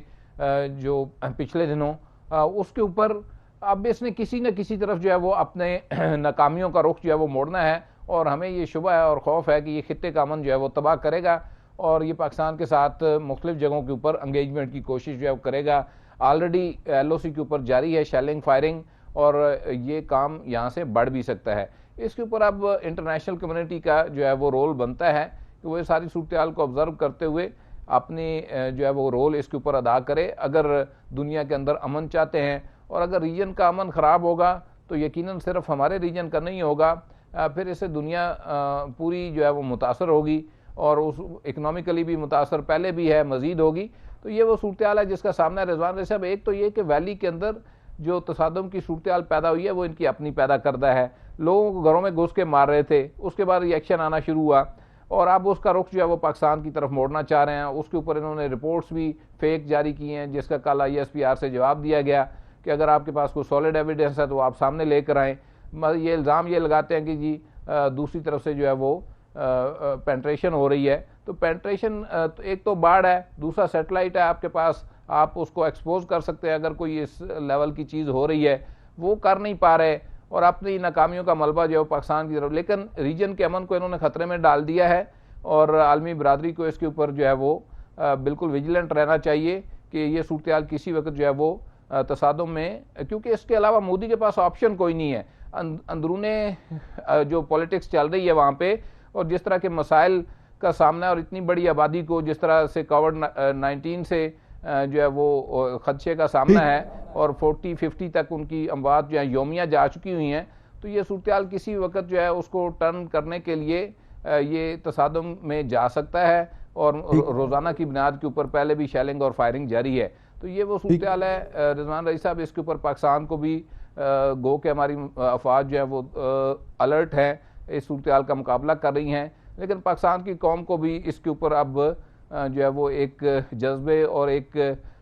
جو پچھلے دنوں، اس کے اوپر اب اس نے کسی نہ کسی طرف جو ہے وہ اپنے ناکامیوں کا رخ جو ہے وہ موڑنا ہے، اور ہمیں یہ شبہ ہے اور خوف ہے کہ یہ خطے کا امن جو ہے وہ تباہ کرے گا اور یہ پاکستان کے ساتھ مختلف جگہوں کے اوپر انگیجمنٹ کی کوشش جو ہے وہ کرے گا۔ آلریڈی ایل او سی کے اوپر جاری ہے شیلنگ فائرنگ، اور یہ کام یہاں سے بڑھ بھی سکتا ہے۔ اس کے اوپر اب انٹرنیشنل کمیونٹی کا جو ہے وہ رول بنتا ہے کہ وہ ساری صورتحال کو آبزرو کرتے ہوئے اپنی جو ہے وہ رول اس کے اوپر ادا کرے۔ اگر دنیا کے اندر امن چاہتے ہیں، اور اگر ریجن کا امن خراب ہوگا تو یقیناً صرف ہمارے ریجن کا نہیں ہوگا، پھر اس سے دنیا پوری جو ہے وہ متاثر ہوگی، اور اس اکنامکلی بھی متاثر پہلے بھی ہے، مزید ہوگی۔ تو یہ وہ صورتحال ہے جس کا سامنا ہے رضوان رضا صاحب۔ ایک تو یہ کہ ویلی کے اندر جو تصادم کی صورتحال پیدا ہوئی ہے وہ ان کی اپنی پیدا کردہ ہے، لوگوں کو گھروں میں گھس کے مار رہے تھے، اس کے بعد ریئیکشن آنا شروع ہوا، اور اب اس کا رخ جو ہے وہ پاکستان کی طرف موڑنا چاہ رہے ہیں۔ اس کے اوپر انہوں نے رپورٹس بھی فیک جاری کی ہیں، جس کا کل ISPR سے جواب دیا گیا کہ اگر آپ کے پاس کوئی سالڈ ایویڈنس ہے تو آپ سامنے لے کر آئیں۔ یہ الزام یہ لگاتے ہیں کہ جی دوسری طرف سے جو ہے وہ پینٹریشن ہو رہی ہے۔ تو پینٹریشن ایک تو باڑ ہے، دوسرا سیٹلائٹ ہے آپ کے پاس، آپ اس کو ایکسپوز کر سکتے ہیں اگر کوئی اس لیول کی چیز ہو رہی ہے، وہ کر نہیں پا رہے، اور اپنی ناکامیوں کا ملبہ جو ہے پاکستان کی طرف، لیکن ریجن کے امن کو انہوں نے خطرے میں ڈال دیا ہے، اور عالمی برادری کو اس کے اوپر جو ہے وہ بالکل ویجیلنٹ رہنا چاہیے کہ یہ صورتحال کسی وقت جو ہے وہ تصادم میں، کیونکہ اس کے علاوہ مودی کے پاس آپشن کوئی نہیں ہے۔ اندرونے جو پولیٹکس چل رہی ہے وہاں پہ، اور جس طرح کے مسائل کا سامنا ہے، اور اتنی بڑی آبادی کو جس طرح سے کووڈ-19 سے جو ہے وہ خدشے کا سامنا ہے، اور 40-50 تک ان کی اموات جو ہیں یومیہ جا چکی ہوئی ہیں، تو یہ صورتحال کسی وقت جو ہے اس کو ٹرن کرنے کے لیے یہ تصادم میں جا سکتا ہے، اور روزانہ کی بنیاد کے اوپر پہلے بھی شیلنگ اور فائرنگ جاری ہے۔ تو یہ وہ صورتحال ہے رضوان رئیس صاحب، اس کے اوپر پاکستان کو بھی گو کہ ہماری افواج جو ہیں وہ الرٹ ہیں، اس صورتحال کا مقابلہ کر رہی ہیں، لیکن پاکستان کی قوم کو بھی اس کے اوپر اب جو ہے وہ ایک جذبے اور ایک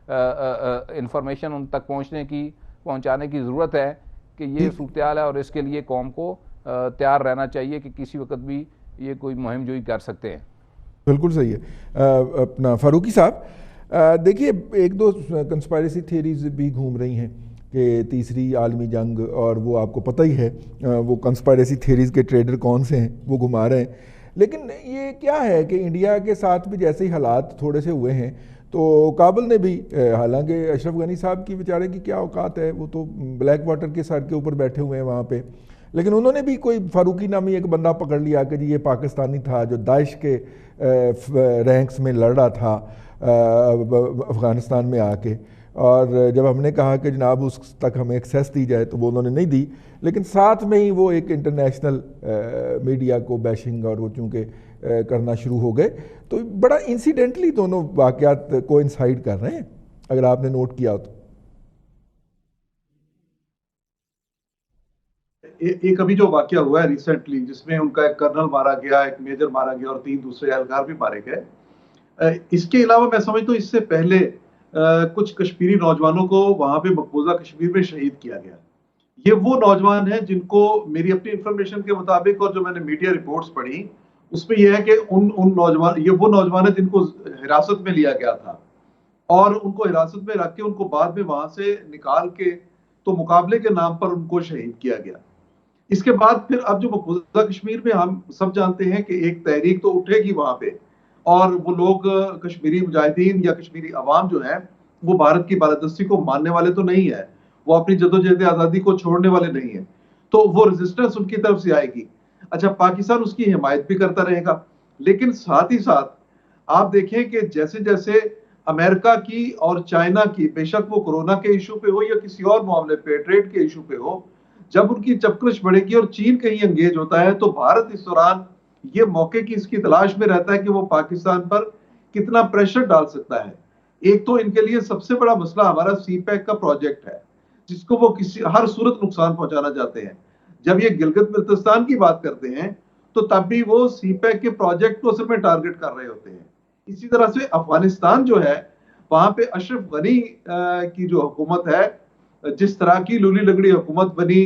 انفارمیشن ان تک پہنچانے کی ضرورت ہے کہ یہ صورتحال ہے، اور اس کے لیے قوم کو تیار رہنا چاہیے کہ کسی وقت بھی یہ کوئی مہم جوئی کر سکتے ہیں۔ بالکل صحیح ہے۔ اپنا فاروقی صاحب دیکھیے، ایک دو کنسپائریسی تھیریز بھی گھوم رہی ہیں کہ تیسری عالمی جنگ، اور وہ آپ کو پتہ ہی ہے وہ کنسپائریسی تھیریز کے ٹریڈر کون سے ہیں، وہ گھما رہے ہیں۔ لیکن یہ کیا ہے کہ انڈیا کے ساتھ بھی جیسے ہی حالات تھوڑے سے ہوئے ہیں تو کابل نے بھی، حالانکہ اشرف غنی صاحب کی بیچارے کی کیا اوقات ہے، وہ تو بلیک واٹر کے سر کے اوپر بیٹھے ہوئے ہیں وہاں پہ، لیکن انہوں نے بھی کوئی فاروقی نامی ایک بندہ پکڑ لیا کہ جی یہ پاکستانی تھا جو داعش کے رینکس میں لڑ رہا تھا افغانستان میں آ کے، اور جب ہم نے کہا کہ جناب اس تک ہمیں ایکسیس دی جائے تو وہ انہوں نے نہیں دی، لیکن ساتھ میں ہی وہ ایک انٹرنیشنل میڈیا کو بیشنگ اور وہ چونکہ کرنا شروع ہو گئے، تو بڑا انسیڈنٹلی دونوں واقعات کو انسائڈ کر رہے ہیں اگر آپ نے نوٹ کیا تو۔ ایک ابھی جو واقعہ ہوا ہے ریسنٹلی جس میں ان کا ایک کرنل مارا گیا، ایک میجر مارا گیا، اور 3 دوسرے اہلکار بھی مارے گئے۔ اس کے علاوہ میں سمجھتا ہوں اس سے پہلے کچھ کشمیری نوجوانوں کو وہاں پہ مقبوضہ کشمیر میں شہید کیا گیا۔ یہ وہ نوجوان ہیں جن کو میری اپنی انفارمیشن کے مطابق اور جو میں نے میڈیا رپورٹس پڑھی اس میں یہ ہے کہ یہ وہ نوجوان ہیں جن کو حراست میں لیا گیا تھا، اور ان کو حراست میں رکھ کے ان کو بعد میں وہاں سے نکال کے تو مقابلے کے نام پر ان کو شہید کیا گیا۔ اس کے بعد پھر اب جو مقبوضہ کشمیر میں ہم سب جانتے ہیں کہ ایک تحریک تو اٹھے گی وہاں پہ، اور وہ لوگ کشمیری مجاہدین یا کشمیری عوام جو ہیں وہ بھارت کی بالادستی کو ماننے والے تو نہیں ہیں، وہ اپنی جدوجہد آزادی کو چھوڑنے والے نہیں ہیں، تو وہ ریزسٹنس ان کی طرف سے آئے گی۔ اچھا، پاکستان اس کی حمایت بھی کرتا رہے گا، لیکن ساتھ ہی ساتھ آپ دیکھیں کہ جیسے جیسے امریکہ کی اور چائنا کی، بے شک وہ کورونا کے ایشو پہ ہو یا کسی اور معاملے پہ، ٹریڈ کے ایشو پہ ہو، جب ان کی چپکرش بڑھے گی اور چین کہیں انگیج ہوتا ہے تو بھارت اس دوران یہ موقع کی اس کی تلاش میں رہتا ہے کہ وہ پاکستان پر کتنا پریشر ڈال سکتا ہے۔ ایک تو ان کے لیے سب سے بڑا مسئلہ ہمارا سی پیک کا پروجیکٹ ہے، جس کو وہ ہر صورت نقصان پہنچانا چاہتے ہیں۔ جب یہ گلگت بلتستان کی بات کرتے ہیں تو تب بھی وہ سی پیک کے پروجیکٹ کو اصل میں ٹارگٹ کر رہے ہوتے ہیں۔ اسی طرح سے افغانستان جو ہے وہاں پہ اشرف غنی کی جو حکومت ہے، جس طرح کی لولی لگڑی حکومت بنی،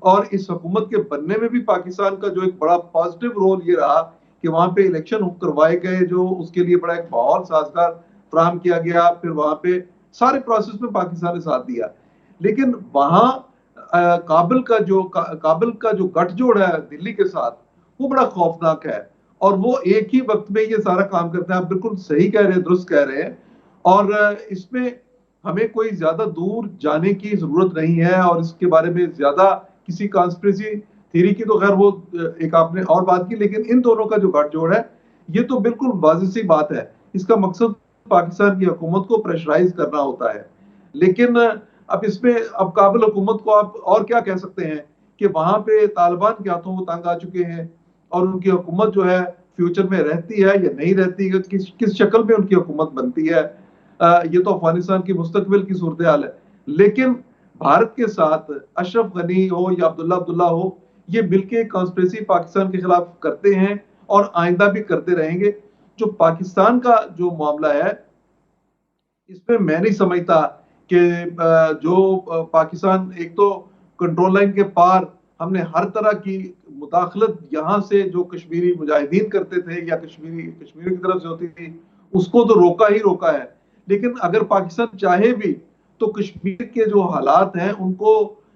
اور اس حکومت کے بننے میں بھی پاکستان کا جو ایک بڑا پازیٹیو رول یہ رہا کہ وہاں پہ الیکشن کروائے گئے، جو اس کے لیے بڑا ایک ماحول سازگار فراہم کیا گیا، پھر وہاں پہ سارے پروسیس میں پاکستان نے ساتھ دیا. لیکن وہاں کابل کا جو گٹھ جوڑ ہے دلی کے ساتھ، وہ بڑا خوفناک ہے، اور وہ ایک ہی وقت میں یہ سارا کام کرتے ہیں. آپ بالکل صحیح کہہ رہے ہیں، درست کہہ رہے ہیں، اور اس میں ہمیں کوئی زیادہ دور جانے کی ضرورت نہیں ہے، اور اس کے بارے میں زیادہ کسی کانسپریسی تھیوری کی تو خیر وہ ایک آپ نے اور بات کی، لیکن ان دونوں کا جو گٹھ جوڑ ہے یہ تو بالکل واضح سی بات ہے. اس کا مقصد پاکستان کی حکومت کو پریشرائز کرنا ہوتا ہے. لیکن اب اس میں اب کابل حکومت کو آپ اور کیا کہہ سکتے ہیں کہ وہاں پہ طالبان کے ہاتھوں وہ تنگ آ چکے ہیں، اور ان کی حکومت جو ہے فیوچر میں رہتی ہے یا نہیں رہتی ہے، کس شکل میں ان کی حکومت بنتی ہے، یہ تو افغانستان کی مستقبل کی صورتحال ہے. لیکن بھارت کے ساتھ اشرف غنی ہو یا عبداللہ ہو، یہ مل کے کانسپریسی پاکستان کے خلاف کرتے ہیں اور آئندہ بھی کرتے رہیں گے. جو پاکستان کا جو معاملہ ہے، اس میں میں نہیں سمجھتا کہ جو پاکستان ایک تو کنٹرول لائن کے پار ہم نے ہر طرح کی مداخلت یہاں سے جو کشمیری مجاہدین کرتے تھے یا کشمیریوں کی طرف سے ہوتی تھی، اس کو تو روکا ہی روکا ہے. لیکن اگر پاکستان چاہے بھی تو کشمیر کے جو حالات ہیں ان کو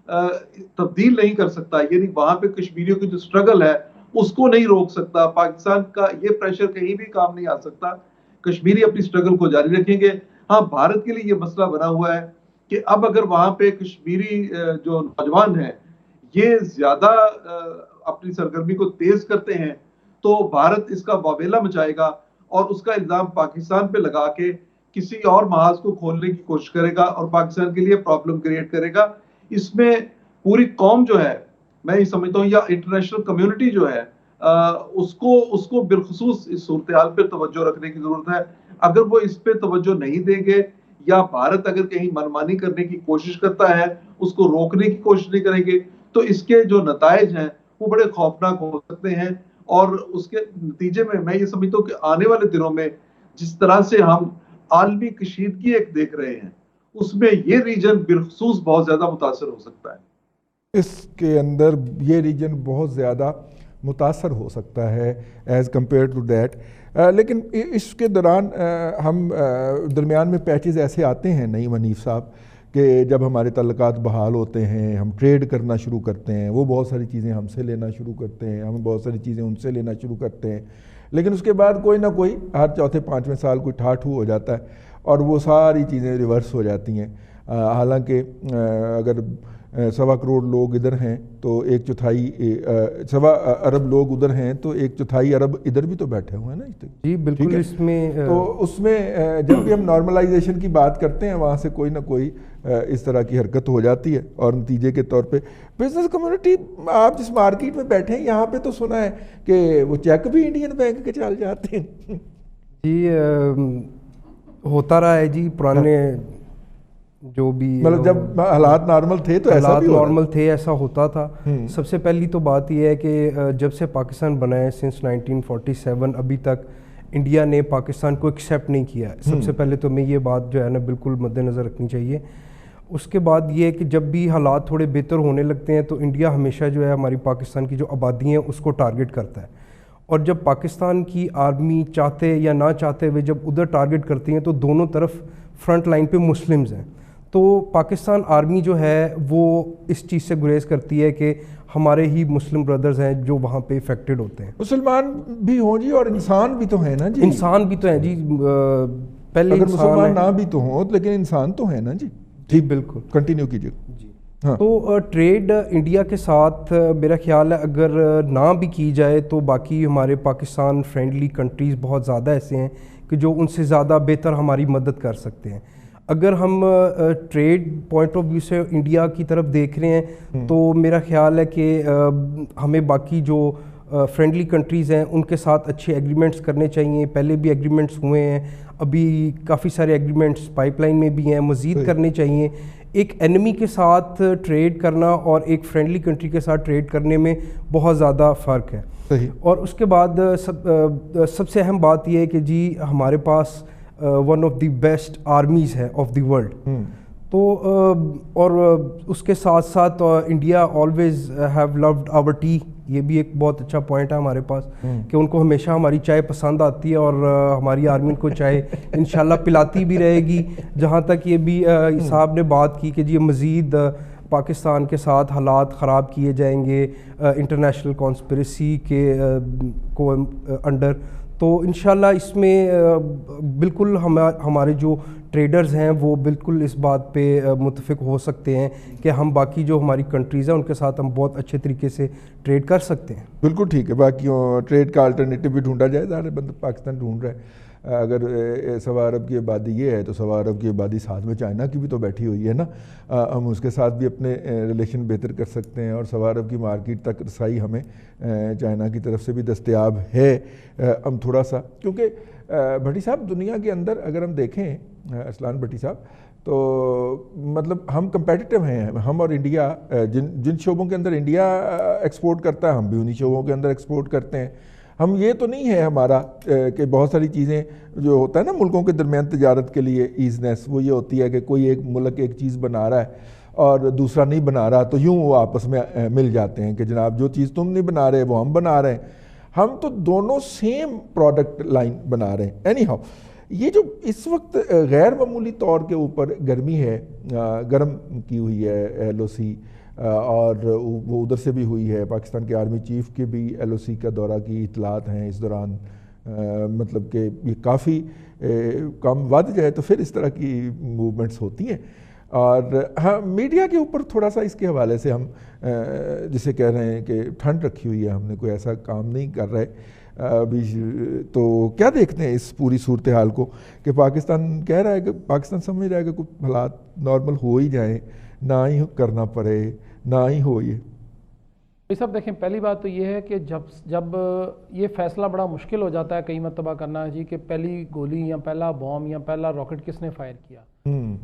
تبدیل نہیں کر سکتا، یعنی وہاں پہ کشمیریوں کی جو سٹرگل ہے اس کو نہیں روک سکتا. پاکستان کا یہ پریشر کہیں بھی کام نہیں آ سکتا. کشمیری اپنی سٹرگل کو جاری رکھیں گے. ہاں، بھارت کے لیے یہ مسئلہ بنا ہوا ہے کہ اب اگر وہاں پہ کشمیری جو نوجوان ہیں یہ زیادہ اپنی سرگرمی کو تیز کرتے ہیں تو بھارت اس کا واویلا مچائے گا، اور اس کا الزام پاکستان پہ لگا کے کسی اور محاذ کو کھولنے کی کوشش کرے گا اور پاکستان کے لیے پرابلم کریٹ کرے گا. اس میں پوری قوم جو ہے، میں یہ سمجھتا ہوں، یا انٹرنیشنل کمیونٹی جو ہے، اس کو بالخصوص اس صورتحال پہ توجہ رکھنے کی ضرورت ہے. اگر وہ اس پہ توجہ نہیں دیں گے، یا بھارت اگر کہیں منمانی کرنے کی کوشش کرتا ہے، اس کو روکنے کی کوشش نہیں کریں گے، تو اس کے جو نتائج ہیں وہ بڑے خوفناک ہو سکتے ہیں. اور اس کے نتیجے میں یہ سمجھتا ہوں کہ آنے والے دنوں میں جس طرح سے ہم عالمی کشیدگی ایک دیکھ رہے ہیں، اس میں یہ ریجن بالخصوص بہت زیادہ متاثر ہو سکتا ہے. اس کے اندر یہ ریجن بہت زیادہ متاثر ہو سکتا ہے ایز کمپیئر ٹو دیٹ. لیکن اس کے دوران ہم درمیان میں پیچز ایسے آتے ہیں نعیم حنیف صاحب کہ جب ہمارے تعلقات بحال ہوتے ہیں، ہم ٹریڈ کرنا شروع کرتے ہیں، وہ بہت ساری چیزیں ہم سے لینا شروع کرتے ہیں، ہم بہت ساری چیزیں ان سے لینا شروع کرتے ہیں، لیکن اس کے بعد کوئی نہ کوئی ہر چوتھے پانچویں سال کوئی ٹھاٹھو ہو جاتا ہے اور وہ ساری چیزیں ریورس ہو جاتی ہیں. حالانکہ اگر 1.25 کروڑ لوگ ادھر ہیں تو 1/4 ارب لوگ ادھر ہیں تو 1/4 ارب ادھر بھی تو بیٹھے ہوئے ہیں نا. جی بالکل. اس میں تو اس میں جب بھی ہم نارملائزیشن کی بات کرتے ہیں وہاں سے کوئی نہ کوئی اس طرح کی حرکت ہو جاتی ہے، اور نتیجے کے طور پہ بزنس کمیونٹی، آپ جس مارکیٹ میں بیٹھے ہیں یہاں پہ تو سنا ہے کہ وہ چیک بھی انڈین بینک کے چل جاتے ہیں. جی ہوتا رہا ہے جی، پرانے جو بھی مطلب جب حالات نارمل تھے تو ایسا بھی نارمل تھے، ایسا ہوتا تھا. سب سے پہلی تو بات یہ ہے کہ جب سے پاکستان بنا ہے سنس 1947 ابھی تک انڈیا نے پاکستان کو ایکسیپٹ نہیں کیا. سب سے پہلے تو میں یہ بات جو ہے نا بالکل مد نظر رکھنی چاہیے. اس کے بعد یہ ہے کہ جب بھی حالات تھوڑے بہتر ہونے لگتے ہیں تو انڈیا ہمیشہ جو ہے ہماری پاکستان کی جو آبادی ہیں اس کو ٹارگٹ کرتا ہے، اور جب پاکستان کی آرمی چاہتے یا نہ چاہتے ہوئے جب ادھر ٹارگٹ کرتی ہیں تو دونوں طرف فرنٹ لائن پہ مسلمز ہیں. تو پاکستان آرمی جو ہے وہ اس چیز سے گریز کرتی ہے کہ ہمارے ہی مسلم بردرز ہیں جو وہاں پہ افیکٹڈ ہوتے ہیں. مسلمان بھی ہوں جی اور انسان بھی تو ہیں نا جی. انسان بھی تو ہیں جی، پہلے اگر مسلمان نہ بھی تو ہوں لیکن انسان تو ہیں نا جی. جی بالکل، کنٹینیو کیجیے. جی ہاں. تو ٹریڈ انڈیا کے ساتھ میرا خیال ہے اگر نہ بھی کی جائے تو باقی ہمارے پاکستان فرینڈلی کنٹریز بہت زیادہ ایسے ہیں کہ جو ان سے زیادہ بہتر ہماری مدد کر سکتے ہیں. اگر ہم ٹریڈ پوائنٹ آف ویو سے انڈیا کی طرف دیکھ رہے ہیں تو میرا خیال ہے کہ ہمیں باقی جو فرینڈلی کنٹریز ہیں ان کے ساتھ اچھے ایگریمنٹس کرنے چاہیے. پہلے بھی ایگریمنٹس ہوئے ہیں، ابھی کافی سارے ایگریمنٹس پائپ لائن میں بھی ہیں، مزید کرنے چاہیے. ایک اینمی کے ساتھ ٹریڈ کرنا اور ایک فرینڈلی کنٹری کے ساتھ ٹریڈ کرنے میں بہت زیادہ فرق ہے. اور اس کے بعد سب سے اہم بات یہ ہے کہ جی ہمارے پاس one of the best armies ہے آف دی ورلڈ. تو اور اس کے ساتھ ساتھ India always have load our tea, یہ بھی ایک بہت اچھا پوائنٹ ہے ہمارے پاس کہ ان کو ہمیشہ ہماری چائے پسند آتی ہے اور ہماری آرمی ان کو چائے انشاءاللہ پلاتی بھی رہے گی. جہاں تک یہ بھی صاحب نے بات کی کہ جی مزید پاکستان کے ساتھ حالات خراب کیے جائیں گے انٹرنیشنل کانسپریسی کے کو انڈر, تو انشاءاللہ اس میں بالکل ہمارے جو ٹریڈرز ہیں وہ بالکل اس بات پہ متفق ہو سکتے ہیں کہ ہم باقی جو ہماری کنٹریز ہیں ان کے ساتھ ہم بہت اچھے طریقے سے ٹریڈ کر سکتے ہیں. بالکل ٹھیک ہے, باقیوں ٹریڈ کا الٹرنیٹیو بھی ڈھونڈا جائے, ظاہر بند پاکستان ڈھونڈ رہا ہے. اگر سوا عرب کی آبادی یہ ہے تو سوا عرب کی آبادی ساتھ میں چائنا کی بھی تو بیٹھی ہوئی ہے نا, ہم اس کے ساتھ بھی اپنے ریلیشن بہتر کر سکتے ہیں, اور سوا عرب کی مارکیٹ تک رسائی ہمیں چائنا کی طرف سے بھی دستیاب ہے. ہم تھوڑا سا, کیونکہ بھٹی صاحب دنیا کے اندر اگر ہم دیکھیں, ارسلان بھٹی صاحب, تو مطلب ہم کمپیٹیٹو ہیں, ہم اور انڈیا, جن شعبوں کے اندر انڈیا ایکسپورٹ کرتا ہے ہم بھی انہی شعبوں کے اندر ایکسپورٹ کرتے ہیں. ہم یہ تو نہیں ہے ہمارا کہ بہت ساری چیزیں جو ہوتا ہے نا ملکوں کے درمیان تجارت کے لیے ایزنیس, وہ یہ ہوتی ہے کہ کوئی ایک ملک ایک چیز بنا رہا ہے اور دوسرا نہیں بنا رہا, تو یوں وہ آپس میں مل جاتے ہیں کہ جناب جو چیز تم نہیں بنا رہے وہ ہم بنا رہے ہیں. ہم تو دونوں سیم پروڈکٹ لائن بنا رہے ہیں. اینی ہاؤ, یہ جو اس وقت غیر معمولی طور کے اوپر گرمی ہے, گرم کی ہوئی ہے ایل او سی, اور وہ ادھر سے بھی ہوئی ہے, پاکستان کے آرمی چیف کے بھی ایل او سی کا دورہ کی اطلاعات ہیں اس دوران, مطلب کہ یہ کافی کم ود جائے تو پھر اس طرح کی موومنٹس ہوتی ہیں. اور ہاں میڈیا کے اوپر تھوڑا سا اس کے حوالے سے ہم جسے کہہ رہے ہیں کہ ٹھنڈ رکھی ہوئی ہے, ہم نے کوئی ایسا کام نہیں کر رہے ابھی. تو کیا دیکھتے ہیں اس پوری صورتحال کو کہ پاکستان کہہ رہا ہے کہ پاکستان سمجھ رہا ہے کہ کچھ حالات نارمل ہو ہی جائیں, نہ ہی کرنا پڑے, نہ ہی ہو. یہ صاحب دیکھیں, پہلی بات تو یہ ہے کہ جب یہ فیصلہ بڑا مشکل ہو جاتا ہے کئی مرتبہ کرنا جی کہ پہلی گولی یا پہلا بوم یا پہلا راکٹ کس نے فائر کیا,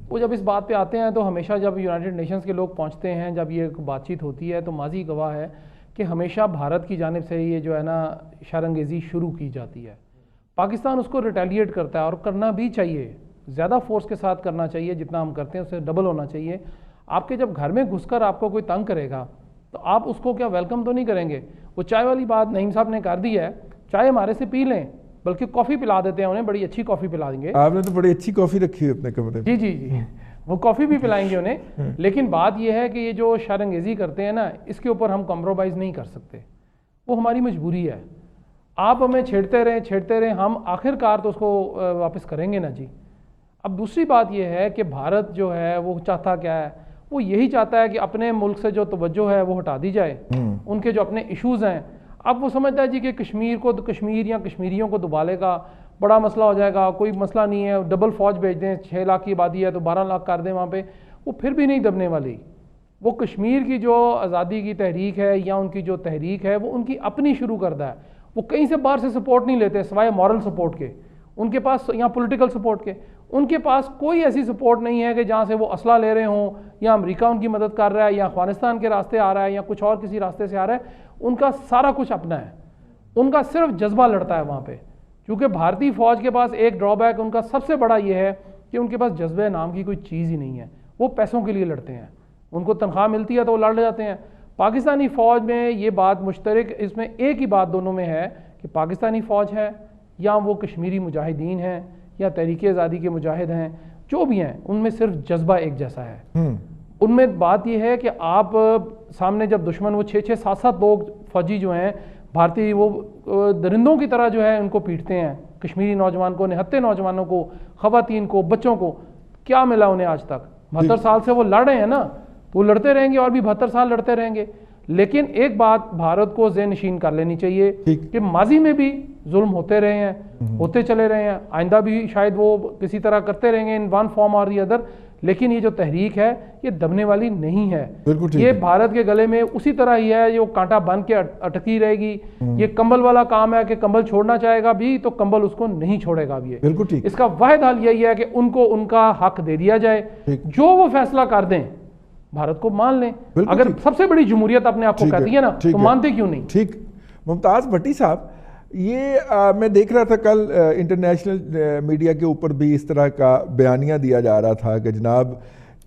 وہ جب اس بات پہ آتے ہیں تو ہمیشہ جب یونائٹڈ نیشنز کے لوگ پہنچتے ہیں, جب یہ بات چیت ہوتی ہے تو ماضی گواہ ہے کہ ہمیشہ بھارت کی جانب سے یہ جو ہے نا شرانگیزی شروع کی جاتی ہے. پاکستان اس کو ریٹیلیٹ کرتا ہے اور کرنا بھی چاہیے, زیادہ فورس کے ساتھ کرنا چاہیے, جتنا ہم کرتے ہیں اس سے ڈبل ہونا چاہیے. آپ کے جب گھر میں گھس کر آپ کو کوئی تنگ کرے گا تو آپ اس کو کیا ویلکم تو نہیں کریں گے. وہ چائے والی بات نعیم صاحب نے کر دی ہے, چائے ہمارے سے پی لیں, بلکہ کافی پلا دیتے ہیں انہیں, بڑی اچھی کافی پلا دیں گے. آپ نے تو بڑی اچھی کافی رکھی ہے اپنے کمرے میں. جی وہ کافی بھی پلائیں گے انہیں. لیکن بات یہ ہے کہ یہ جو شرانگیزی کرتے ہیں نا, اس کے اوپر ہم کمپرومائز نہیں کر سکتے, وہ ہماری مجبوری ہے. آپ ہمیں چھیڑتے رہیں, ہم آخر کار تو اس کو واپس کریں گے نا جی. اب دوسری بات یہ ہے کہ بھارت جو ہے وہ چاہتا کیا ہے, وہ یہی چاہتا ہے کہ اپنے ملک سے جو توجہ ہے وہ ہٹا دی جائے, ان کے جو اپنے ایشوز ہیں. اب وہ سمجھتا ہے جی کہ کشمیر یا کشمیریوں کو دبالے گا, بڑا مسئلہ ہو جائے گا, کوئی مسئلہ نہیں ہے, ڈبل فوج بھیج دیں, 6 لاکھ کی آبادی ہے تو 12 لاکھ کر دیں وہاں پہ, وہ پھر بھی نہیں دبنے والی. وہ کشمیر کی جو آزادی کی تحریک ہے یا ان کی جو تحریک ہے وہ ان کی اپنی شروع کردہ ہے. وہ کہیں سے باہر سے سپورٹ نہیں لیتے سوائے مورل سپورٹ کے, ان کے پاس یا پولیٹیکل سپورٹ کے, ان کے پاس کوئی ایسی سپورٹ نہیں ہے کہ جہاں سے وہ اسلحہ لے رہے ہوں, یا امریکہ ان کی مدد کر رہا ہے, یا افغانستان کے راستے آ رہا ہے, یا کچھ اور کسی راستے سے آ رہا ہے. ان کا سارا کچھ اپنا ہے, ان کا صرف جذبہ لڑتا ہے وہاں پہ. کیونکہ بھارتی فوج کے پاس ایک ڈرا بیک ان کا سب سے بڑا یہ ہے کہ ان کے پاس جذبہ نام کی کوئی چیز ہی نہیں ہے. وہ پیسوں کے لیے لڑتے ہیں, ان کو تنخواہ ملتی ہے تو وہ لڑ جاتے ہیں. پاکستانی فوج میں یہ بات مشترک, اس میں ایک ہی بات دونوں میں ہے کہ پاکستانی فوج ہے یا وہ کشمیری مجاہدین ہیں یا تحریک آزادی کے مجاہد ہیں, جو بھی ہیں ان میں صرف جذبہ ایک جیسا ہے. ان میں بات یہ ہے کہ آپ سامنے جب دشمن وہ 6-6, 7-7 لوگ فوجی جو ہیں بھارتی, وہ درندوں کی طرح جو ہے ان کو پیٹتے ہیں, کشمیری نوجوان کو, نہتے نوجوانوں کو, خواتین کو, بچوں کو. کیا ملا انہیں آج تک؟ 72 سال سے وہ لڑ رہے ہیں نا, تو وہ لڑتے رہیں گے اور بھی 72 سال لڑتے رہیں گے. لیکن ایک بات بھارت کو ذہن نشین کر لینی چاہیے کہ ماضی میں بھی ظلم ہوتے رہے ہیں, ہوتے چلے رہے ہیں, آئندہ بھی شاید وہ کسی طرح کرتے رہیں گے ان ون فارم اور دی ادر. لیکن یہ جو تحریک ہے یہ دبنے والی نہیں ہے. یہ بھارت کے گلے میں اسی طرح ہی ہے, جو کانٹا بن کے اٹکی رہے گی. یہ کمبل والا کام ہے کہ کمبل چھوڑنا چاہے گا بھی تو کمبل اس کو نہیں چھوڑے گا بھی. اس کا واحد حل یہی ہے کہ ان کو ان کا حق دے دیا جائے, جو وہ فیصلہ کر دیں بھارت کو مان لیں. اگر سب سے بڑی جمہوریت اپنے آپ کو کہتی ہے نا تو مانتے کیوں نہیں؟ ٹھیک. ممتاز بھٹی صاحب, یہ میں دیکھ رہا تھا کل انٹرنیشنل میڈیا کے اوپر بھی اس طرح کا بیانیہ دیا جا رہا تھا کہ جناب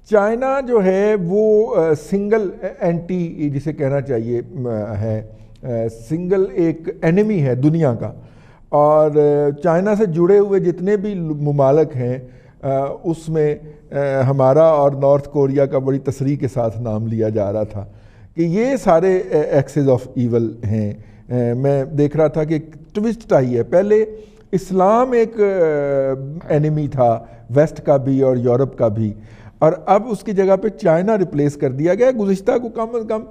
چائنا جو ہے وہ سنگل اینٹی جسے کہنا چاہیے ہے، سنگل ایک اینیمی ہے دنیا کا، اور چائنا سے جڑے ہوئے جتنے بھی ممالک ہیں اس میں ہمارا اور نارتھ کوریا کا بڑی تصریح کے ساتھ نام لیا جا رہا تھا کہ یہ سارے ایکسز آف ایول ہیں۔ میں دیکھ رہا تھا کہ ایک ٹوسٹ آئی ہے، پہلے اسلام ایک اینیمی تھا ویسٹ کا بھی اور یورپ کا بھی، اور اب اس کی جگہ پہ چائنا ریپلیس کر دیا گیا گزشتہ کو کم از کم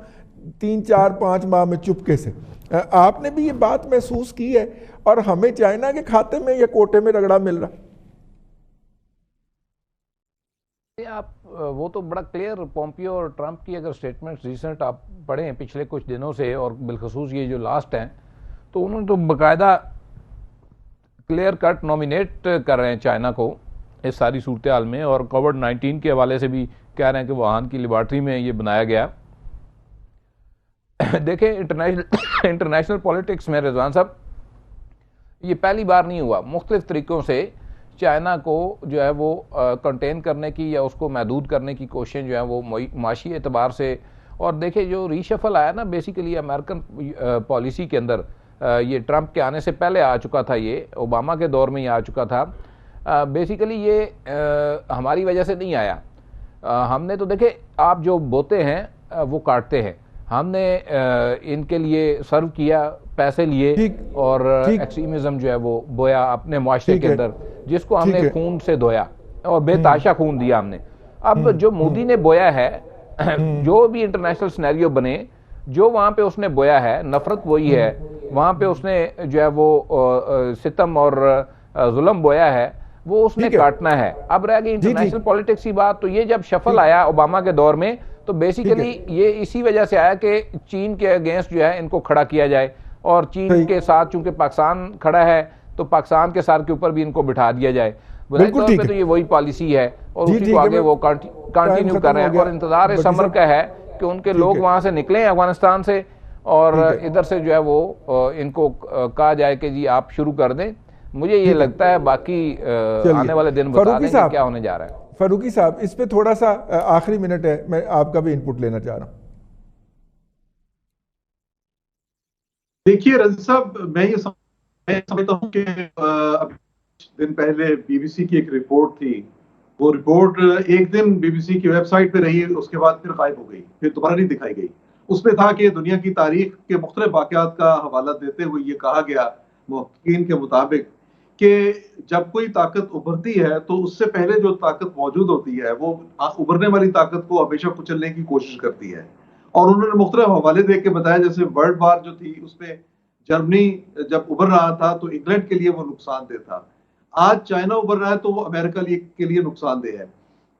3 4 5 ماہ میں چپکے سے۔ آپ نے بھی یہ بات محسوس کی ہے اور ہمیں چائنا کے کھاتے میں یا کوٹے میں رگڑا مل رہا؟ آپ وہ تو بڑا کلیئر پومپیو اور ٹرمپ کی اگر سٹیٹمنٹس ریسنٹ آپ پڑھیں پچھلے کچھ دنوں سے، اور بالخصوص یہ جو لاسٹ ہیں، تو انہوں نے تو باقاعدہ کلیئر کٹ نومینیٹ کر رہے ہیں چائنا کو اس ساری صورتحال میں، اور کووڈ-19 کے حوالے سے بھی کہہ رہے ہیں کہ ووہان کی لیبارٹری میں یہ بنایا گیا۔ دیکھیں انٹرنیشنل پولیٹکس میں رضوان صاحب یہ پہلی بار نہیں ہوا، مختلف طریقوں سے چائنا کو جو ہے وہ کنٹین کرنے کی یا اس کو محدود کرنے کی کوششیں جو ہیں وہ معاشی اعتبار سے، اور دیکھیں جو ریشفل آیا نا بیسیکلی امریکن پالیسی کے اندر، یہ ٹرمپ کے آنے سے پہلے آ چکا تھا، یہ اوباما کے دور میں ہی آ چکا تھا، بیسیکلی یہ ہماری وجہ سے نہیں آیا۔ ہم نے تو دیکھیں آپ جو بوتے ہیں وہ کاٹتے ہیں، ہم نے ان کے لیے سرو کیا، پیسے لیے اور ایکسٹریمزم جو ہے وہ بویا اپنے معاشرے کے اندر، جس کو ہم نے خون سے دھویا اور بے تاشا خون دیا ہم نے۔ اب جو مودی نے بویا ہے، جو بھی انٹرنیشنل سینیریو بنے، جو وہاں پہ اس نے بویا ہے نفرت وہی ہے، وہاں پہ اس نے جو ہے وہ ستم اور ظلم بویا ہے وہ اس نے کاٹنا ہے۔ اب رہ گئی انٹرنیشنل پولیٹکس کی بات، تو یہ جب شفل آیا اوباما کے دور میں تو بیسیکلی یہ اسی وجہ سے آیا کہ چین کے اگینسٹ جو ہے ان کو کھڑا کیا جائے، اور چین کے ساتھ چونکہ پاکستان کھڑا ہے تو پاکستان کے سر کے اوپر بھی ان کو بٹھا دیا جائے۔ بظاہر طور پہ تو یہ وہی پالیسی ہے اور اسی کو آگے وہ کنٹینیو کر رہے ہیں، اور انتظار سمر کا ہے کہ ان کے لوگ وہاں سے نکلیں افغانستان سے، اور ادھر سے جو ہے وہ ان کو کہا جائے کہ جی آپ شروع کر دیں۔ مجھے یہ لگتا ہے، باقی آنے والے دن بتا دیں کہ کیا ہونے جا رہا ہے۔ فاروقی صاحب اس پہ تھوڑا سا آخری منٹ ہے، میں آپ کا بھی انپٹ لینا چاہ رہا ہوں۔ دیکھیے رضی صاحب، میں یہ سمجھتا ہوں کہ دن پہلے بی بی سی کی ایک رپورٹ تھی، وہ رپورٹ ایک دن بی بی سی کی ویب سائٹ پہ رہی، اس کے بعد پھر غائب ہو گئی، پھر دوبارہ نہیں دکھائی گئی۔ اس میں تھا کہ دنیا کی تاریخ کے مختلف واقعات کا حوالہ دیتے ہوئے یہ کہا گیا محققین کے مطابق کہ جب کوئی طاقت ابھرتی ہے تو اس سے پہلے جو طاقت موجود ہوتی ہے وہ ابھرنے والی طاقت کو ہمیشہ کچلنے کی کوشش کرتی ہے، اور انہوں نے مختلف حوالے دے کے بتایا، جیسے ورلڈ وار جو تھی اس میں جرمنی جب ابھر رہا تھا تو انگلینڈ کے لیے وہ نقصان دہ تھا، آج چائنا ابھر رہا ہے تو وہ امریکہ کے لیے نقصان دہ ہے۔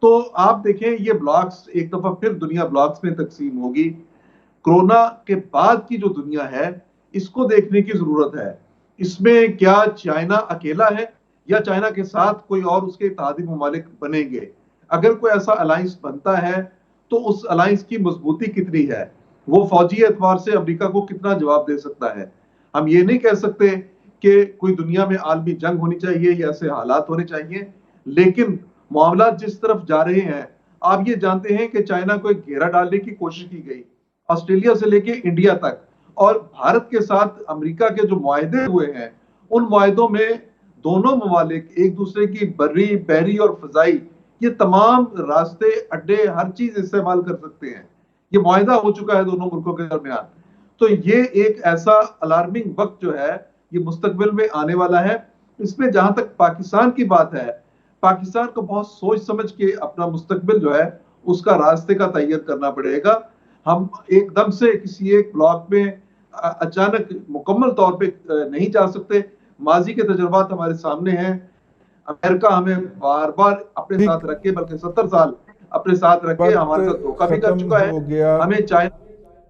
تو آپ دیکھیں یہ بلاکس ایک دفعہ پھر دنیا بلاکس میں تقسیم ہوگی۔ کرونا کے بعد کی جو دنیا ہے اس کو دیکھنے کی ضرورت ہے، اس میں کیا چائنا اکیلا ہے یا چائنا کے ساتھ کوئی اور اس کے اتحادی ممالک بنیں گے؟ اگر کوئی ایسا الائنس بنتا ہے تو اس الائنس کی مضبوطی کتنی ہے، وہ فوجی اعتبار سے امریکہ کو کتنا جواب دے سکتا ہے؟ ہم یہ نہیں کہہ سکتے کہ کوئی دنیا میں عالمی جنگ ہونی چاہیے یا ایسے حالات ہونے چاہیے، لیکن معاملات جس طرف جا رہے ہیں، آپ یہ جانتے ہیں کہ چائنا کو ایک گھیرا ڈالنے کی کوشش کی گئی آسٹریلیا سے لے کے انڈیا تک، اور بھارت کے ساتھ امریکہ کے جو معاہدے ہوئے ہیں ان معاہدوں میں دونوں ممالک ایک دوسرے کی بری، بحری اور فضائی یہ تمام راستے، اڈے، ہر چیز استعمال کر سکتے ہیں۔ یہ معاہدہ ہو چکا ہے دونوں ملکوں کے درمیان۔ تو یہ ایک ایسا الارمنگ وقت جو ہے یہ مستقبل میں آنے والا ہے۔ اس میں جہاں تک پاکستان کی بات ہے، پاکستان کو بہت سوچ سمجھ کے اپنا مستقبل جو ہے اس کا راستے کا تعین کرنا پڑے گا۔ ہم ایک دم سے کسی ایک بلاک میں اچانک مکمل طور پہ نہیں جا سکتے۔ ماضی کے تجربات ہمارے سامنے ہیں، امریکہ ہمیں بار بار اپنے ساتھ رکھ کے، بلکہ 70 سال اپنے ساتھ رکھ کے ہمارے ساتھ دھوکہ بھی کر چکا ہے۔ ہمیں چائنا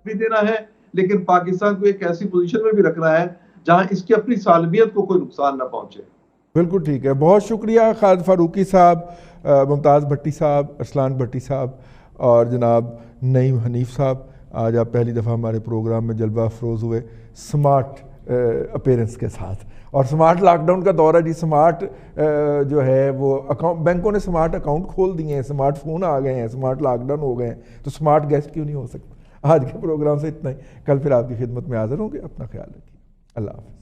بھی دینا ہے، لیکن پاکستان کو ایک ایسی پوزیشن میں بھی رکھنا ہے جہاں اس کی اپنی سالمیت کو کوئی نقصان نہ پہنچے۔ بالکل ٹھیک ہے، بہت شکریہ خالد فاروقی صاحب، ممتاز بھٹی صاحب، ارسلان بھٹی صاحب اور جناب نعیم حنیف صاحب۔ آج آپ پہلی دفعہ ہمارے پروگرام میں جلوہ افروز ہوئے۔ سمارٹ اپیرنس کے ساتھ. اور سمارٹ لاک ڈاؤن کا دور ہے جی. سمارٹ جو ہے وہ اکاؤنٹ, بینکوں نے سمارٹ اکاؤنٹ کھول دیے ہیں, سمارٹ فون آ گئے ہیں, سمارٹ لاک ڈاؤن ہو گئے ہیں, تو سمارٹ گیسٹ کیوں نہیں ہو سکتا. آج کے پروگرام سے اتنا ہی. کل پھر آپ کی خدمت میں حاضر ہوں گے. اپنا خیال رکھیے. اللہ حافظ.